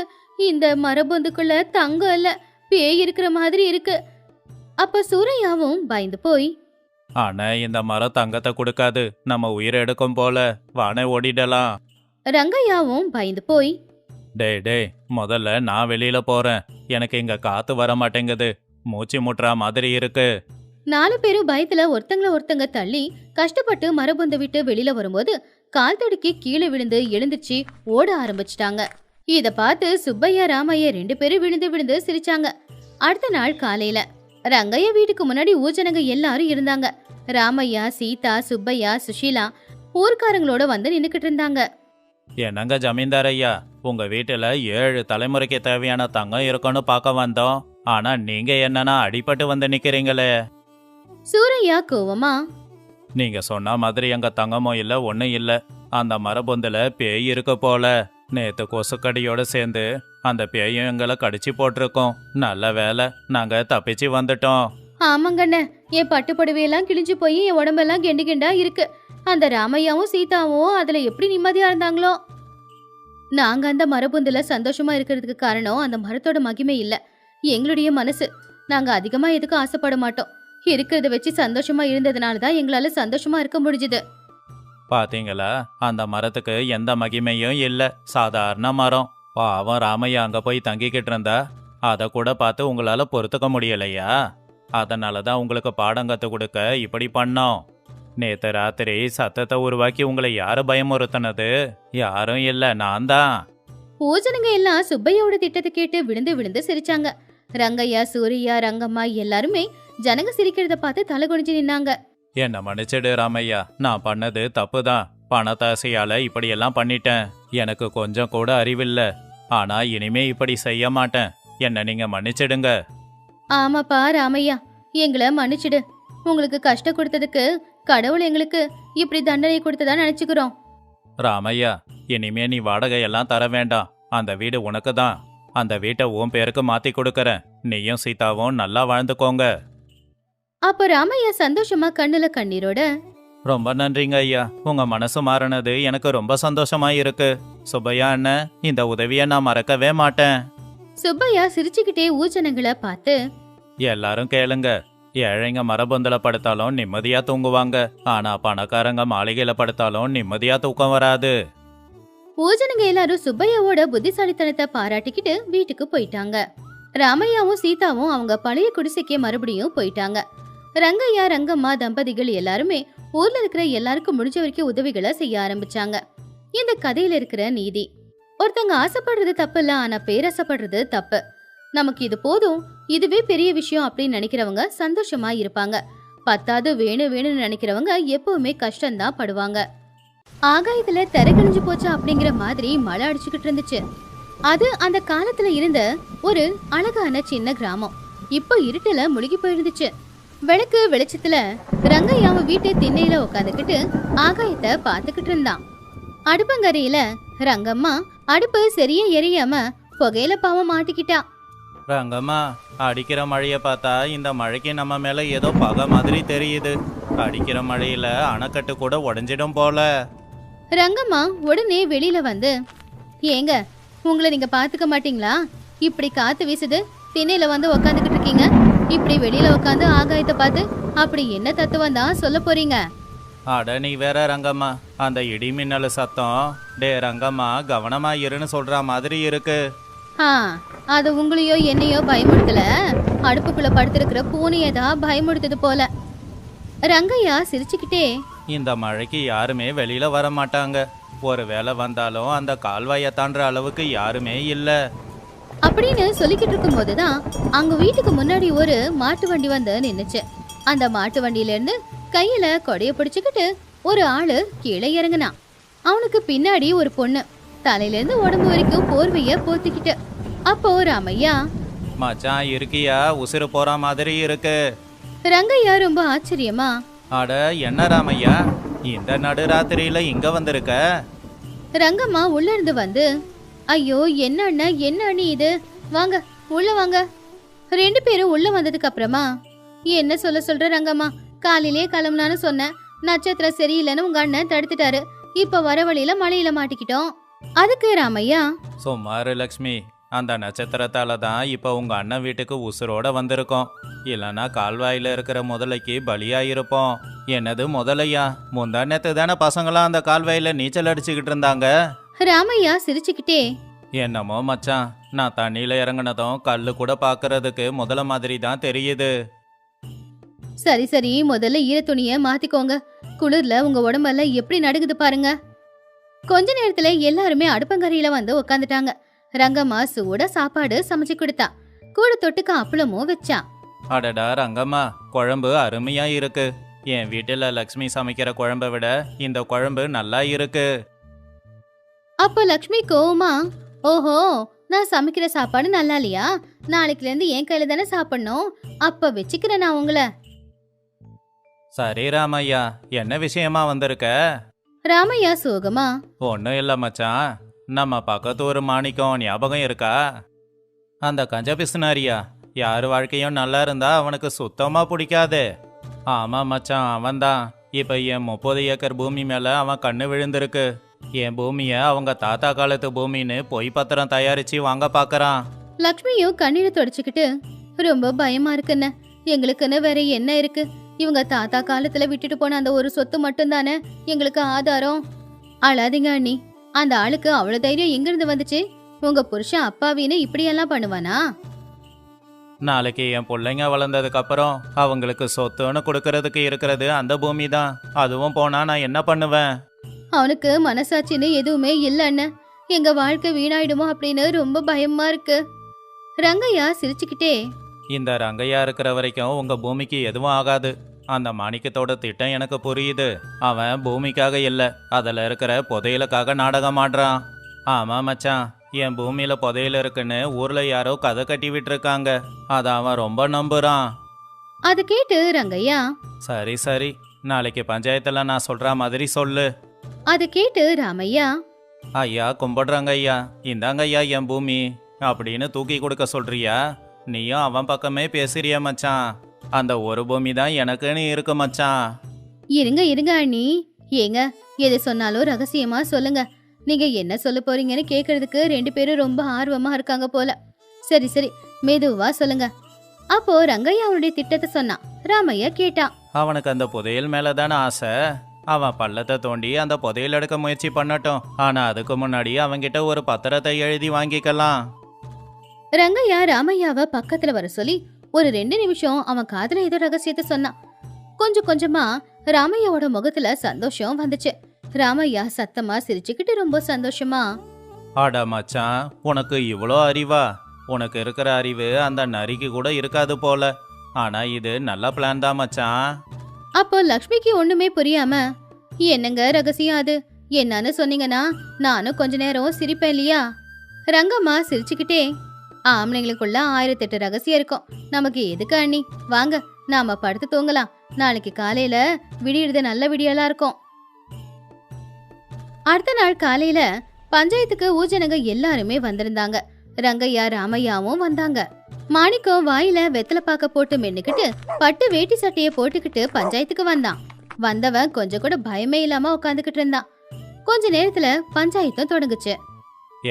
[SPEAKER 1] இந்த மரபொந்துக்குள்ள தங்கம் இல்ல, பேய் இருக்கிற மாதிரி இருக்கு. அப்ப சூரையாவும் பயந்து போய்,
[SPEAKER 2] ஆனா இந்த மரம் தங்கத்தை கொடுக்காது. நம்ம உயிரை எடுக்கும் போல. வானே ஓடிடலாம்.
[SPEAKER 1] ரங்கையாவும் பயந்து போய்,
[SPEAKER 2] டேய், முதல்ல நான் வெளியில போறேன். எனக்கு இங்க காத்து வர மாட்டேங்குது. மூச்சு முட்டுறா மாதிரி இருக்கு.
[SPEAKER 1] 4 பேரும் பயத்துல ஒருத்தங்க தள்ளி கஷ்டப்பட்டு மரபொந்த விட்டு வெளியில வரும்போது கால் தடுக்கி கீழே விழுந்து எழுந்துச்சு ஓட ஆரம்பிச்சிட்டாங்க. இத பார்த்து சுப்பையா ராமையா 2 பேரும் விழுந்து விழுந்து சிரிச்சாங்க. அடுத்த நாள் காலையில ரங்கையா வீட்டுக்கு முன்னாடி ஊஜனங்க எல்லாரும் இருந்தாங்க. ராமையா, சீதா, சுப்பையா, சுஷீலா ஊர்க்காரங்களோட வந்து நின்னுக்கிட்டு இருந்தாங்க.
[SPEAKER 2] என்னங்க ஜமீன்தார் ஐயா, உங்க வீட்டுல 7 தலைமுறைக்கு தேவையான தங்கம் இருக்குன்னு பார்க்க வந்தோம். ஆனா நீங்க என்னன்னா அடிபட்டு வந்து நிக்கிறீங்களே.
[SPEAKER 1] சூரையா கோவமா,
[SPEAKER 2] நீங்க சொன்ன மாதிரி எங்க தங்கமும் இல்ல, ஒண்ணும் இல்ல. அந்த மரபொந்துல பேய் இருக்கு போல. நேத்து கொசுக்கடியோட சேர்ந்து அந்த பேயும் எங்களை கடிச்சு போட்டிருக்கோம். நல்ல வேலை, நாங்க தப்பிச்சு வந்துட்டோம்.
[SPEAKER 1] ஆமாங்கண்ண, என் பட்டு புடவையெல்லாம் கிழிஞ்சு போய் என் உடம்பெல்லாம் கெண்டு கெண்டா இருக்கு. அந்த ராமையாவும் சீதாவும் அதுல எப்படி நிம்மதியா இருந்தாங்களோ. நாங்க அந்த மரபொந்துல சந்தோஷமா இருக்கிறதுக்கு காரணம் அந்த மரத்தோட மகிமை இல்ல, எங்களுடைய மனசு. நாங்க அதிகமா எதுக்கும் ஆசைப்பட மாட்டோம். இருக்கிறத வச்சு சந்தோஷமா இருந்ததுனாலதான் எங்களால சந்தோஷமா இருக்க முடிஞ்சுது.
[SPEAKER 2] பாத்தீங்களா, அந்த மரத்துக்கு எந்த மகிமையும் இல்ல, சாதாரண மரம். பாவம் ராமையா அங்க போய் தங்கிக்கிட்டு இருந்தா அதை கூட பார்த்து உங்களால பொறுத்துக்க முடியலையா? அதனாலதான் உங்களுக்கு பாடம் கத்து கொடுக்க இப்படி பண்ணோம். நேத்து ராத்திரி சத்தத்தை உருவாக்கி உங்களை யாரு பயமுறுத்தினது? யாரும் இல்ல, நான் தான்.
[SPEAKER 1] பூஜனுங்க எல்லாம் சுப்பையோட திட்டத்தை கேட்டு விழுந்து விழுந்து சிரிச்சாங்க. ரங்கையா, சூரியா, ரங்கம்மா எல்லாருமே ஜனங்க சிரிக்கிறத பார்த்து தலை குனிஞ்சு நின்னாங்க.
[SPEAKER 2] என்ன மன்னிச்சிடு ராமையா, நான் பண்ணது தப்புதான். பணத்தாசையால இப்படியெல்லாம் பண்ணிட்டேன். எனக்கு கொஞ்சம் கூட அறிவில்ல. ஆனா இனிமே இப்படி செய்ய மாட்டேன். என்ன நீங்க மன்னிச்சிடுங்க.
[SPEAKER 1] ஆமாப்பா ராமையா, எங்களை மன்னிச்சிடு. உங்களுக்கு கஷ்டம் கொடுத்ததுக்கு கடவுள் எங்களுக்கு இப்படி தண்டனை கொடுத்ததா நினைச்சுக்கிறோம்.
[SPEAKER 2] ராமையா, இனிமே நீ வாடகையெல்லாம் தர வேண்டாம். அந்த வீடு உனக்கு தான். அந்த வீட்டை உன் பேருக்கு மாத்தி கொடுக்கறேன். நீயும் சீதாவும் நல்லா வாழ்ந்துக்கோங்க.
[SPEAKER 1] அப்ப ராமையா சந்தோஷமா கண்ணுல கண்ணீரோட,
[SPEAKER 2] ரொம்ப நன்றிங்க ஐயா, உங்க மனசு மாறினது எனக்கு ரொம்ப சந்தோஷமா இருக்கு. சுப்பையா அண்ணன், இந்த உதவியை நான் மறக்கவே மாட்டேன்.
[SPEAKER 1] சுப்பையா சிரிச்சுக்கிட்டே ஊஜனங்களை பார்த்து,
[SPEAKER 2] எல்லாரும் கேளுங்க. ஏழைங்க மரபொந்துல படுத்தாலும் நிம்மதியா தூங்குவாங்க. ஆனா பணக்காரங்க மாளிகையில படுத்தாலும் நிம்மதியா தூக்கம் வராது.
[SPEAKER 1] ஊஜனங்க எல்லாரும் சுப்பையாவோட புத்திசாலித்தனத்தை பாராட்டிக்கிட்டு வீட்டுக்கு போயிட்டாங்க. ராமையாவும் சீதாவும் அவங்க பழைய குடிசைக்கே மறுபடியும் போயிட்டாங்க. ரங்கையா ரங்கம்மா தம்பதிகள் எல்லாருமே ஊர்ல இருக்கிற எல்லாருக்கும் முடிஞ்ச வரைக்கும் உதவிகளை செய்ய ஆரம்பிச்சாங்க. இந்த கதையில இருக்கிற நீதி, ஒருத்தங்க ஆசைப்படுறது தப்பு இல்ல, ஆனா பேராசைப்படுறது தப்பு. நமக்கு இது போதும், இதுவே பெரிய விஷயம் அப்படின்னு நினைக்கிறவங்க சந்தோஷமா இருப்பாங்க. பத்தாவது வேணும் வேணும்னு நினைக்கிறவங்க எப்பவுமே கஷ்டம்தான் படுவாங்க. ஆகாயத்துல திரைக்கணிஞ்சு போச்சு அப்படிங்கிற மாதிரி மழை அடிச்சுக்கிட்டு இருந்துச்சு. அது அந்த காலத்துல இருந்த ஒரு அழகான சின்ன கிராமம். இப்போ இருட்டுல முழுகி போயிருந்துச்சு. விளக்கு வெளிச்சத்துல ரங்கையாவ வீட்டு திண்ணையில உட்காந்துக்கிட்டு ஆகாயத்தை பாத்துக்கிட்டு இருந்தான். அடுப்பங்கரையில ரங்கம்மா அடுப்பு சரியா எரியாம புகையில பாவம் மாட்டிக்கிட்டா.
[SPEAKER 2] ரங்கம்மா, அடிக்கிற மழையை பார்த்தா இந்த மழைக்கு நம்ம மேல ஏதோ பகை மாதிரி தெரியுது. அடிக்கிற மழையில அணைக்கட்டு கூட உடைஞ்சிடும் போல.
[SPEAKER 1] ரங்கம்மா உடனே வெளியில வந்து, ஏங்க உங்களை நீங்க பாத்துக்க மாட்டீங்களா? இப்படி காத்து வீசுது, திண்ணையில வந்து உக்காந்துக்கிட்டு இருக்கீங்க. இப்படி வெளியில உட்காந்து ஆகாயத்தை பார்த்து அப்படி என்ன தத்துவம் தான் சொல்ல போறீங்க?
[SPEAKER 2] அட நீ வேற ரங்கம்மா, அந்த இடி மின்னல் சத்தம் டே ரங்கம்மா கவனமா இருன்னு சொல்ற மாதிரி இருக்கு.
[SPEAKER 1] அது உங்களையோ என்னையோ பயமுடுத்தல, அடுப்புக்குள்ள படுத்திருக்கிற பூனையை தான் பயமுடுத்தது போல. ரங்கையா சிரிச்சுக்கிட்டே,
[SPEAKER 2] இந்த மழைக்கு யாருமே வெளியில வர மாட்டாங்க. ஒரு வேளை வந்தாலும் அந்த கால்வாயை தாண்டுற அளவுக்கு யாருமே இல்ல
[SPEAKER 1] அப்படின்னு சொல்லிக்கிட்டு இருக்கும் போதுதான் அங்க வீட்டுக்கு முன்னாடி ஒரு மாட்டு வண்டி வந்து நின்னுச்சு. அந்த மாட்டு வண்டியில இருந்து கையில கொடைய பிடிச்சுக்கிட்டு ஒரு ஆளு கீழே இறங்குனான். அவனுக்கு பின்னாடி ஒரு பொண்ணு தலையில இருந்து உடம்பு வரைக்கும் போர்வைய போத்திக்கிட்டு. அப்போ ராமையா,
[SPEAKER 2] மச்சான் இருக்கியா? உசுறு போற மாதிரி இருக்கு.
[SPEAKER 1] ரங்கையா ரொம்ப ஆச்சரியமா,
[SPEAKER 2] அட என்ன ராமையா, இந்த நடுராத்திரியில இங்க வந்திருக்க?
[SPEAKER 1] ரங்கம்மா உள்ள இருந்து வந்து, ஐயோ என்ன அண்ணா என்ன அண்ணி இது, வாங்க உள்ள வாங்க. ரெண்டு பேரும் உள்ள வந்ததுக்கு அப்புறமா, என்ன சொல்ற ரங்கம்மா, காலையிலே கிளம்புனான்னு சொன்னேன், நட்சத்திரம் சரியில்லைன்னு உங்க அண்ணன் தடுத்துட்டாரு. இப்ப வர வழியில மழையில மாட்டிக்கிட்டோம். அதுக்கு ராமையா,
[SPEAKER 2] சுமாரு லக்ஷ்மி, அந்த நட்சத்திரத்தால தான் இப்ப உங்க அண்ணன் வீட்டுக்கு உசுரோட வந்திருக்கோம். இல்லைன்னா கால்வாயில இருக்கிற முதலைக்கு பலியாயிருப்போம். என்னது முதலையா? முந்தானத்து தானே பசங்களாம் அந்த கால்வாயில நீச்சல் அடிச்சுக்கிட்டு இருந்தாங்க.
[SPEAKER 1] ராமையா சிரிச்சுக்கிட்டே,
[SPEAKER 2] என்னமோ மச்சான், நான் தண்ணியில இறங்கினதும் கல்லு கூட பாக்குறதுக்கு முதல மாதிரி தான் தெரியுது.
[SPEAKER 1] சரி சரி, முதல்ல ஈர துணிய மாத்திக்கோங்க. குளிர்ல உங்க உடம்பெல்லாம் எப்படி நடுங்குது பாருங்க. கொஞ்ச நேரத்துல எல்லாருமே அடுப்பங்கரையில வந்து உட்காந்துட்டாங்க. ரங்கம்மா சூட சாப்பாடு சமைச்சு கொடுத்தா. கூட தொட்டுக்க அப்பளமும் வச்சா.
[SPEAKER 2] அடடா ரங்கம்மா, குழம்பு அருமையா இருக்கு. என் வீட்டுல லக்ஷ்மி சமைக்கிற குழம்பை விட இந்த குழம்பு நல்லா இருக்கு.
[SPEAKER 1] அப்ப லக்ஷ்மி கோவமா, ஓஹோ நான் சமைக்கிற சாப்பாடு நல்லா இல்லையா? நாளைக்குல இருந்து என் கையில தானே சாப்பிடணும். அப்ப வச்சுக்கிறேன் நான் உங்களை.
[SPEAKER 2] சரி ராமையா, என்ன விஷயமா வந்திருக்க?
[SPEAKER 1] ராமையா சோகமா,
[SPEAKER 2] ஒன்றும் இல்லை மச்சான், நம்ம பக்கத்து ஒரு மாணிக்கம் ஞாபகம் இருக்கா? அந்த கஞ்ச பிசுனாரியா, யார் வாழ்க்கையும் நல்லா இருந்தா அவனுக்கு சுத்தமா பிடிக்காது. ஆமா மச்சான், அவன்தான். இப்ப என் 30 ஏக்கர் பூமி மேல அவன் கண்ணு விழுந்திருக்கு. என் பூமிய அவங்க தாத்தா காலத்து பூமின்னு பொய் பத்திரம் தயாரிச்சு வாங்க பாக்குறான்.
[SPEAKER 1] லக்ஷ்மியும் கண்ணீரை தொடச்சுக்கிட்டு, ரொம்ப பயமா இருக்குன்னு. எங்களுக்குன்னு வேற என்ன இருக்கு? இவங்க தாத்தா காலத்துல விட்டுட்டு போன அந்த ஒரு சொத்து மட்டும் தானே எங்களுக்கு ஆதாரம். அழாதீங்க அண்ணி, அந்த ஆளுக்கு அவ்வளவு தைரியம் எங்க இருந்து வந்துச்சு? உங்க புருஷன் அப்பாவின்னு இப்படியெல்லாம் பண்ணுவானா?
[SPEAKER 2] நாளைக்கு என் பிள்ளைங்க வளர்ந்ததுக்கு அப்புறம் அவங்களுக்கு சொத்துன்னு கொடுக்கறதுக்கு இருக்கிறது அந்த பூமி தான். அதுவும் போனா நான் என்ன பண்ணுவேன்?
[SPEAKER 1] அவனுக்கு மனசாட்சின்னு எதுவுமே இல்லைன்னு. எங்க வாழ்க்கை வீணாயிடுமோ அப்படின்னு ரொம்ப பயமா இருக்கு. ரங்கையா சிரிச்சுக்கிட்டே,
[SPEAKER 2] இந்த ரங்கையா இருக்கிற வரைக்கும் உங்க பூமிக்கு எதுவும் ஆகாது. அந்த மாணிக்கத்தோட திட்டம் எனக்கு புரியுது. அவன் பூமிக்காக இல்ல, அதுல இருக்கிற புதையலுக்காக நாடகம் ஆடுறான். ஆமா மச்சான், என் பூமியில புதையல் இருக்குன்னு ஊர்ல யாரோ கதை கட்டி விட்டுருக்காங்க. அத அவன் ரொம்ப நம்புறான்.
[SPEAKER 1] அது கேட்டு ரங்கையா,
[SPEAKER 2] சரி சரி, நாளைக்கு பஞ்சாயத்துல நான் சொல்ற மாதிரி சொல்லு.
[SPEAKER 1] அது கேட்டு ராமையா,
[SPEAKER 2] ஐயா கும்பிடுறாங்க ஐயா, இந்தாங்க ஐயா என் பூமி அப்படின்னு தூக்கி கொடுக்க சொல்றியா? நீயும் அவன் பக்கமே பேசுறிய மச்சான். அந்த ஒரு பூமி தான் எனக்குன்னு இருக்கு மச்சான்.
[SPEAKER 1] இருங்க இருங்க அண்ணி, ஏங்க எது சொன்னாலும் ரகசியமா சொல்லுங்க. நீங்க என்ன சொல்ல போறீங்கன்னு கேக்குறதுக்கு ரெண்டு பேரும் ரொம்ப ஆர்வமா இருக்காங்க போல. சரி சரி, மெதுவா சொல்லுங்க. அப்போ ரங்கையா அவனுடைய திட்டத்தை சொன்னான். ராமையா கேட்டான்.
[SPEAKER 2] அவனுக்கு அந்த புதையல் மேலதானே ஆசை. அவன் பள்ளத்தை தோண்டி அந்த புதையல் எடுக்க முயற்சி பண்ணட்டும். ஆனா அதுக்கு முன்னாடி அவன்கிட்ட ஒரு பத்திரத்தை எழுதி வாங்கிக்கலாம்.
[SPEAKER 1] ரங்கையா ராமையாவை பக்கத்துல வர சொல்லி ஒரு 2 நிமிஷம் அவன் காதுல ஏதோ ரகசியத்தை சொன்னான். கொஞ்சம் கொஞ்சமா ராமையாவோட முகத்துல சந்தோஷம் வந்துச்சு. ராமையா சத்தமா சிரிச்சுக்கிட்டு ரொம்ப சந்தோஷமா,
[SPEAKER 2] அட மச்சான், உனக்கு இவ்வளோ அறிவா? உனக்கு இருக்கிற அறிவு அந்த நரிக்கு கூட இருக்காது போல. ஆனா இது நல்ல பிளான் தான் மச்சான்.
[SPEAKER 1] அப்போ லக்ஷ்மிக்கு ஒண்ணுமே புரியாம, என்னங்க ரகசியம் அது, என்னன்னு சொன்னீங்கன்னா நானும் கொஞ்ச நேரம் சிரிப்பேன் இல்லையா? ரங்கம்மா சிரிச்சுக்கிட்டே, ஆம்பளைங்களுக்குள்ள 1008 ரகசியம் இருக்கும், நமக்கு எதுக்கு அண்ணி, வாங்க நாம படுத்து தூங்கலாம், நாளைக்கு காலையில விடியறது நல்ல விடியலா இருக்கும். அடுத்த நாள் காலையில பஞ்சாயத்துக்கு ஊஜனங்க எல்லாருமே வந்திருந்தாங்க. ரங்கையா ராமையாவும் வந்தாங்க. மாணிக்கம் வாயில வெத்தலை பாக்க போட்டு மென்னுக்கிட்டு பட்டு வேட்டி சட்டைய போட்டுக்கிட்டு பஞ்சாயத்துக்கு வந்தான். வந்தவன் கொஞ்சம் கூட பயமே இல்லாம உட்காந்துக்கிட்டு இருந்தான். கொஞ்ச நேரத்துல பஞ்சாயத்தும் தொடங்குச்சு.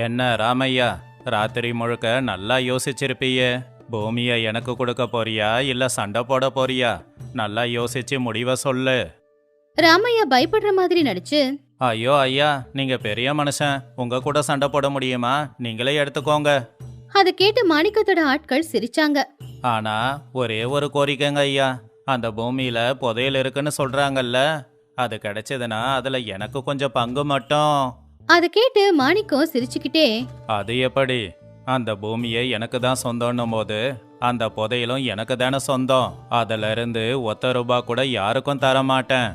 [SPEAKER 2] என்ன ராமையா, ராத்திரி முழுக்க நல்லா யோசிச்சிருப்பியே. பூமியை எனக்கு கொடுக்க போறியா இல்ல சண்டை போட போறியா? நல்லா யோசிச்சு முடிவை சொல்லு.
[SPEAKER 1] ராமையா பயப்படுற மாதிரி நடிச்சு,
[SPEAKER 2] ஐயோ ஐயா, நீங்க பெரிய மனுஷன், உங்க கூட சண்டை போட முடியுமா? நீங்களே எடுத்துக்கோங்க.
[SPEAKER 1] அதை கேட்டு மாணிக்கத்தோட ஆட்கள் சிரிச்சாங்க.
[SPEAKER 2] ஆனா ஒரே ஒரு கோரிக்கைங்க ஐயா, அந்த பூமியில புதையல் இருக்குன்னு சொல்றாங்கல்ல, அது கிடைச்சதுன்னா அதுல எனக்கு கொஞ்சம் பங்கு மட்டும்.
[SPEAKER 1] அதை கேட்டு மாணிக்கம் சிரிச்சுக்கிட்டே,
[SPEAKER 2] அது எப்படி? அந்த பூமியை எனக்கு தான் சொந்தம்னும் போது அந்த புதையலும் எனக்கு தானே சொந்தம். அதுல இருந்து ₹1 கூட யாருக்கும் தர மாட்டேன்.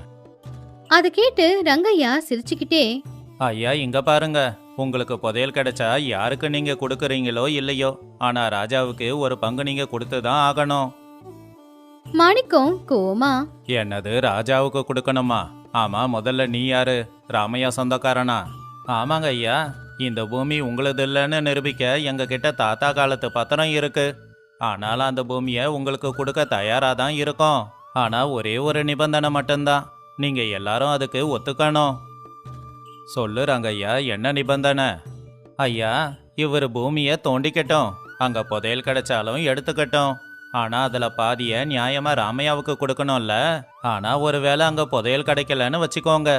[SPEAKER 1] அதை கேட்டு ரங்கையா சிரிச்சுக்கிட்டே,
[SPEAKER 2] ஐயா இங்க பாருங்க, உங்களுக்கு புதையல் கிடைச்சா யாருக்கு நீங்க கொடுக்குறீங்களோ இல்லையோ, ஆனா ராஜாவுக்கு ஒரு பங்கு நீங்க கொடுத்துதான் ஆகணும்.
[SPEAKER 1] மாணிக்கம் கோமா,
[SPEAKER 2] என்னது ராஜாவுக்கு கொடுக்கணுமா? ஆமா, முதல்ல நீ யாரு? ராமையா சொந்தக்காரனா? ஆமாங்க ஐயா, இந்த பூமி உங்களது இல்லைன்னு நிரூபிக்க எங்க கிட்ட தாத்தா காலத்து பத்திரம் இருக்கு. ஆனாலும் அந்த பூமியை உங்களுக்கு கொடுக்க தயாரா தான் இருக்கோம். ஆனா ஒரே ஒரு நிபந்தனை மட்டும்தான், நீங்க எல்லாரும் அதுக்கு ஒத்துக்கணும். சொல்லுறாங்க ஐயா, என்ன நிபந்தனை? ஐயா, இவர் பூமியை தோண்டிக்கட்டும், அங்க புதையல் கிடைச்சாலும் எடுத்துக்கட்டும். ஆனா அதுல பாதிய நியாயமா ராமையாவுக்கு கொடுக்கணும்ல. ஆனா ஒருவேளை அங்க புதையல் கிடைக்கலன்னு வச்சுக்கோங்க,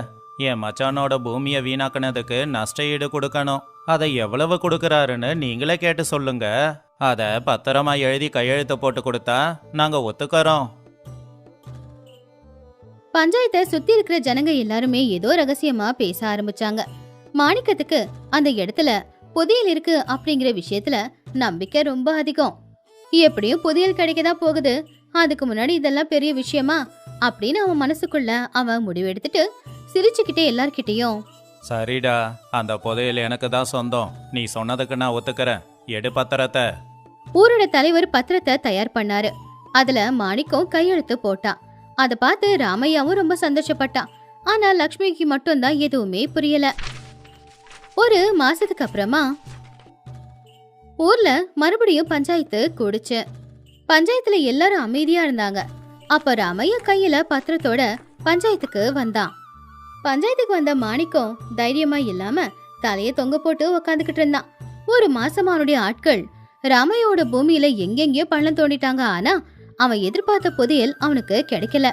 [SPEAKER 2] என் மச்சானோட பூமியை வீணாக்குனதுக்கு நஷ்ட ஈடு கொடுக்கணும். அதை எவ்வளவு கொடுக்கறாருன்னு நீங்களே கேட்டு சொல்லுங்க. அதை பத்திரமா எழுதி கையெழுத்து போட்டு கொடுத்தா நாங்க ஒத்துக்கறோம்.
[SPEAKER 1] பஞ்சாயத்தை சுத்தி இருக்கிற ஜனங்க எல்லாருமே ஏதோ ரகசியமா பேச ஆரம்பிச்சாங்க. மாணிக்கத்துக்கு அந்த இடத்துல புதையல் இருக்கு அப்படிங்கிற விஷயத்துல நம்பிக்கை ரொம்ப அதிகம். எப்படியும் புதையல் கிடைக்கதான் போகுது, அதுக்கு முன்னாடி இதெல்லாம் பெரிய விஷயமா அப்படின்னு அவன் மனசுக்குள்ள அவன் முடிவெடுத்துட்டு சிரிச்சுக்கிட்டே எல்லார்கிட்டையும்,
[SPEAKER 2] சரிடா, அந்த புதையல் எனக்கு தான் சொந்தம், நீ சொன்னதுக்கு நான் ஒத்துக்கிறேன், எடு பத்திரத்தை.
[SPEAKER 1] ஊரோட தலைவர் பத்திரத்தை தயார் பண்ணாரு. அதுல மாணிக்கம் கையெழுத்து போட்டான். அதை பார்த்து ராமையாவும் ரொம்ப சந்தோஷப்பட்டான். ஆனா லக்ஷ்மிக்கு மட்டும்தான் எதுவுமே புரியல. ஒரு மாசத்துக்கு அப்புறமா ஊர்ல மறுபடியும் பஞ்சாயத்து கூடுச்சு. பஞ்சாயத்துல எல்லாரும் அமைதியா இருந்தாங்க. அப்ப ராமையா கையில பத்திரத்தோட பஞ்சாயத்துக்கு வந்தான். பஞ்சாயத்துக்கு வந்த மாணிக்கம் தைரியமா இல்லாம தலைய தொங்க போட்டு உக்காந்துக்கிட்டு இருந்தான். ஒரு மாசமா அவனுடைய ஆட்கள் ராமையோட பூமியில எங்கெங்கயோ பள்ளம் தோண்டிட்டாங்க. ஆனா அவன் எதிர்பார்த்த புதையல் அவனுக்கு கிடைக்கல.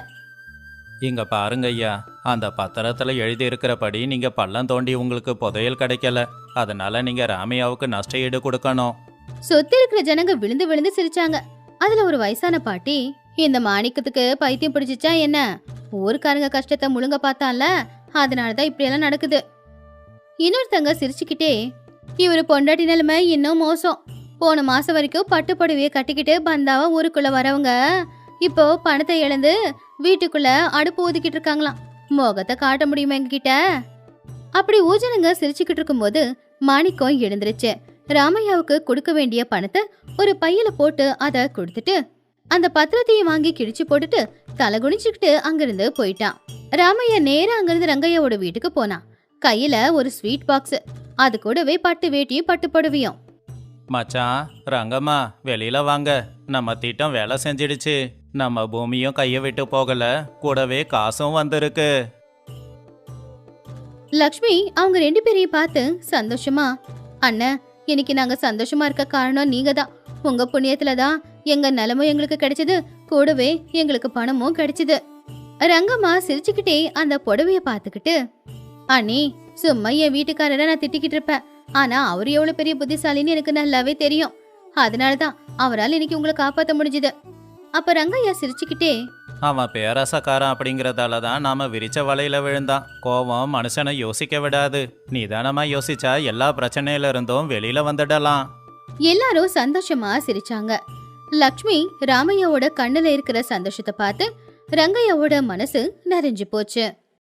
[SPEAKER 2] இங்க பாருங்க ஐயா, அந்த பத்திரத்துல எழுதி இருக்கிறபடி நீங்க பள்ளம் தோண்டி உங்களுக்கு புதையல் கிடைக்கல, அதனால நீங்க ராமையாவுக்கு நஷ்ட ஈடு கொடுக்கணும்.
[SPEAKER 1] சொத்தி இருக்கிற ஜனங்க விழுந்து விழுந்து சிரிச்சாங்க. அதுல ஒரு வயசான பாட்டி, இந்த மாணிக்கத்துக்கு பைத்தியம் பிடிச்சிச்சா என்ன, ஊருக்காரங்க கஷ்டத்தை முழுங்க பார்த்தான்ல, அதனாலதான் இப்படி எல்லாம் நடக்குது. இன்னொருத்தங்க சிரிச்சுக்கிட்டே, இவரு பொண்டாட்டி நிலைமை இன்னும் மோசம், போன மாசம் வரைக்கும் பட்டு புடவையை கட்டிக்கிட்டு பந்தாவா ஊருக்குள்ள வரவங்க இப்போ பணத்தை இழந்து வீட்டுக்குள்ள அடுப்பு ஊதிக்கிட்டு இருக்காங்களாம். முகத்தை காட்ட முடியுமா எங்ககிட்ட? அப்படி ஊஜனங்க சிரிச்சுக்கிட்டு இருக்கும்போது மாணிக்கம் எழுந்துருச்சு. ராமையாவுக்கு கொடுக்க வேண்டிய பணத்தை ஒரு பையில போட்டு அதை கொடுத்துட்டு அந்த பத்திரத்தையும் வாங்கி கிழிச்சு போட்டுட்டு தலை குனிச்சுக்கிட்டு அங்கிருந்து போயிட்டான். ராமையா நேரா அங்கிருந்து ரங்கையாவோட வீட்டுக்கு போனான். கையில ஒரு ஸ்வீட் பாக்ஸ், அது கூடவே பட்டு வேட்டியும் பட்டு புடவையும்.
[SPEAKER 2] மச்சான், ரங்கம்மா வெளியில வாங்க, நம்ம திட்டம் வேலை செஞ்சிடுச்சு. நம்ம பூமியும் கையை விட்டு போகல, கூடவே காசும் வந்திருக்கு.
[SPEAKER 1] லக்ஷ்மி அவங்க 2 பேரையும் பார்த்து சந்தோஷமா, அண்ணன், இன்னைக்கு நாங்க சந்தோஷமா இருக்க காரணம் நீங்க தான். உங்க புண்ணியத்துலதான் எங்க நிலமும் எங்களுக்கு கிடைச்சது, கூடவே எங்களுக்கு பணமும் கிடைச்சது. ரங்கம்மா சிரிச்சுக்கிட்டே அந்த புடவைய பார்த்துக்கிட்டு, அண்ணி, சும்மா என் வீட்டுக்காரரை நான் திட்டிக்கிட்டு இருப்பேன், ஆனா அவரு எவ்வளவு பெரிய புத்திசாலின்னு எனக்கு நல்லாவே தெரியும். அதனாலதான் அவரால் இன்னைக்கு உங்களை காப்பாத்த முடிஞ்சது. அப்ப ரங்கையா சிரிச்சுக்கிட்டே,
[SPEAKER 2] அவன் பேராசக்காரன் அப்படிங்கறதால தான் நாம விரிச்ச வலையில விழுந்தான். கோவம் மனுஷனை யோசிக்க விடாது. நிதானமா யோசிச்சா எல்லா பிரச்சனையில இருந்தும் வெளியில வந்துடலாம்.
[SPEAKER 1] எல்லாரும் சந்தோஷமா சிரிச்சாங்க. லக்ஷ்மி ராமையாவோட கண்ணுல இருக்கிற சந்தோஷத்தை பார்த்து ரங்கையாவோட மனசு நிறைஞ்சு போச்சு.